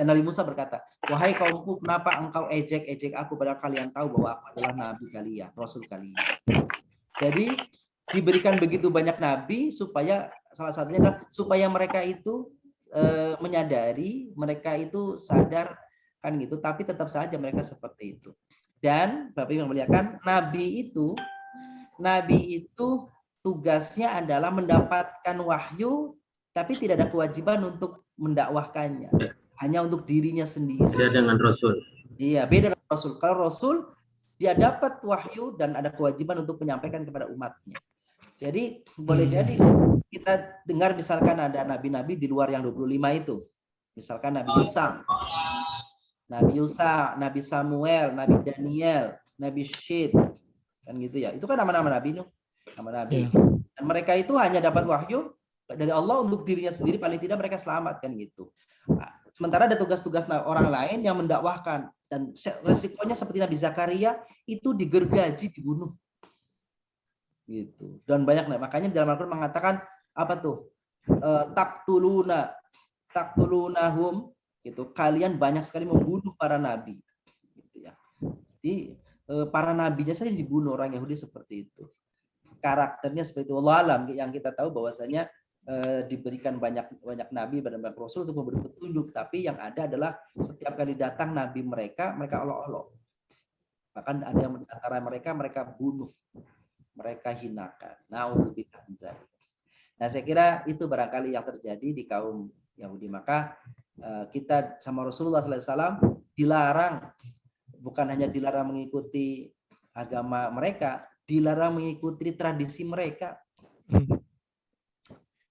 Nabi Musa berkata, wahai kaumku, kenapa engkau ejek-ejek aku padahal kalian tahu bahwa aku adalah nabi kalian, rasul kalian. Jadi diberikan begitu banyak nabi supaya salah satunya adalah supaya mereka itu menyadari, mereka itu sadar kan gitu, tapi tetap saja mereka seperti itu. Dan Bapak Ibu memuliakan, nabi itu tugasnya adalah mendapatkan wahyu, tapi tidak ada kewajiban untuk mendakwahkannya, hanya untuk dirinya sendiri. Beda dengan Rasul. Iya, beda dengan Rasul. Kalau Rasul dia dapat wahyu dan ada kewajiban untuk menyampaikan kepada umatnya. Jadi boleh jadi kita dengar misalkan ada nabi-nabi di luar yang 25 itu. Misalkan Nabi Musa, Nabi Samuel, Nabi Daniel, Nabi Syed, kan gitu ya. Itu kan nama-nama nabi, nama nabi. Dan mereka itu hanya dapat wahyu dari Allah untuk dirinya sendiri, paling tidak mereka selamat kan gitu. Sementara ada tugas-tugas orang lain yang mendakwahkan, dan resikonya seperti Nabi Zakaria itu digergaji, dibunuh. Gitu. Dan banyak, makanya dalam Al-Qur'an mengatakan apa tuh? Taqtulunahum gitu. Kalian banyak sekali membunuh para nabi. Gitu ya. Jadi para nabinya saja dibunuh orang Yahudi seperti itu. Karakternya seperti itu. Allah alam, yang kita tahu bahwasanya diberikan banyak nabi dan banyak rasul untuk memberi petunjuk, tapi yang ada adalah setiap kali datang nabi mereka olok-olok. Bahkan ada yang antara mereka bunuh, mereka hinakan. Nauzubillah min dzalik. Nah, saya kira itu barangkali yang terjadi di kaum Yahudi. Maka kita sama Rasulullah SAW dilarang, bukan hanya dilarang mengikuti agama mereka, dilarang mengikuti tradisi mereka.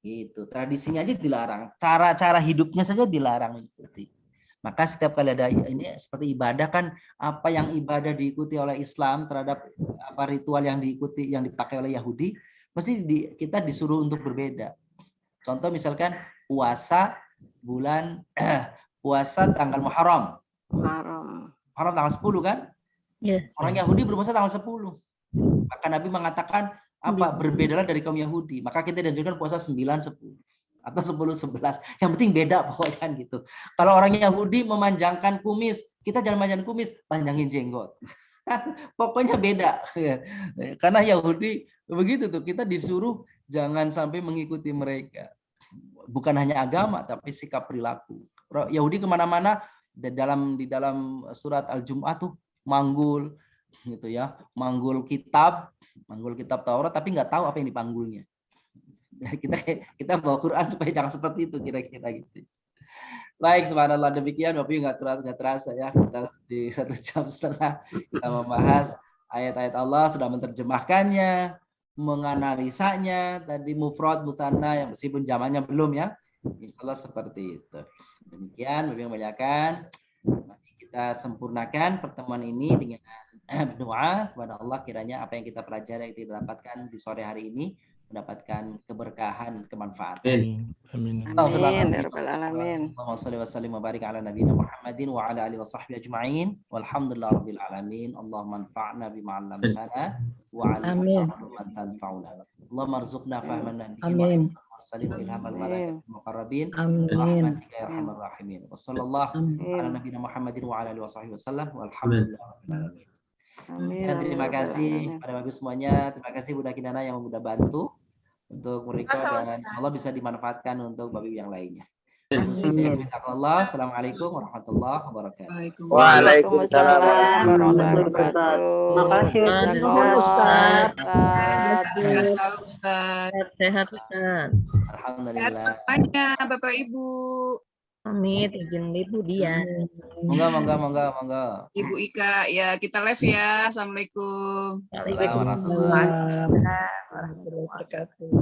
Gitu. Tradisinya aja dilarang, cara-cara hidupnya saja dilarang ikuti. Maka setiap kali ada ini seperti ibadah kan, apa yang ibadah diikuti oleh Islam terhadap apa ritual yang diikuti yang dipakai oleh Yahudi, mesti kita disuruh untuk berbeda. Contoh misalkan puasa bulan puasa tanggal Muharram. Muharram tanggal 10 kan? Orang Yahudi berpuasa tanggal 10. Maka Nabi mengatakan apa berbedalah dari kaum Yahudi. Maka kita dianjurkan puasa 9, 10 atau 10, 11. Yang penting beda pokoknya gitu. Kalau orang Yahudi memanjangkan kumis, kita jangan panjangin kumis, panjangin jenggot. Pokoknya beda. Karena Yahudi begitu tuh, kita disuruh jangan sampai mengikuti mereka. Bukan hanya agama tapi sikap perilaku. Yahudi kemana-mana di dalam surat Al-Jum'ah tuh manggul gitu ya, manggul kitab Taurat tapi nggak tahu apa yang dipanggulnya. Kita bawa Quran supaya jangan seperti itu kira-kira gitu. Baik, subhanallah, demikian Bapak Ibu nggak terasa ya, kita di 1,5 jam kita membahas ayat-ayat Allah, sudah menerjemahkannya, menganalisanya, tadi mufrad, musanna yang meskipun zamannya belum ya. Insyaallah seperti itu. Demikian Bapak Ibu banyakkan. Nanti kita sempurnakan pertemuan ini dengan berdoa kepada Allah, kiranya apa yang kita pelajari yang kita dapatkan di sore hari ini mendapatkan keberkahan, kemanfaatan. Amin. Amin ya rabbal alamin. Allahumma shalli wa sallim wa barik ala nabiyina Muhammadin wa ala alihi wa sahbihi ajma'in. Walhamdulillahi rabbil alamin. Allahumma anfa'na bima 'allamtana wa 'allimna ma tanfa'una. Allahumma arzuqna fahman nabiyyin wa sallim wa ilhamal malaikatil muqarrabin. Rahmatika ya arhamar rahimin. Wa sallallahu ala nabiyina Muhammadin wa ala alihi wa sahbihi wasallam. Walhamdulillahi rabbil alamin. Dan terima kasih pada Bapak semuanya. Terima kasih Bunda Kinana yang sudah bantu untuk merecord dan Allah bisa dimanfaatkan untuk Bapak yang lainnya. Assalamualaikum warahmatullahi wabarakatuh. Waalaikumsalam warahmatullahi wabarakatuh. Terima kasih Ustaz. Ustaz. Sehat Ustaz. Alhamdulillah. Sehat semuanya Bapak Ibu. Pamit izin Ibu Dian. Monggo. Ibu Ika, ya kita live ya. Assalamualaikum. Waalaikumsalam warahmatullahi wabarakatuh.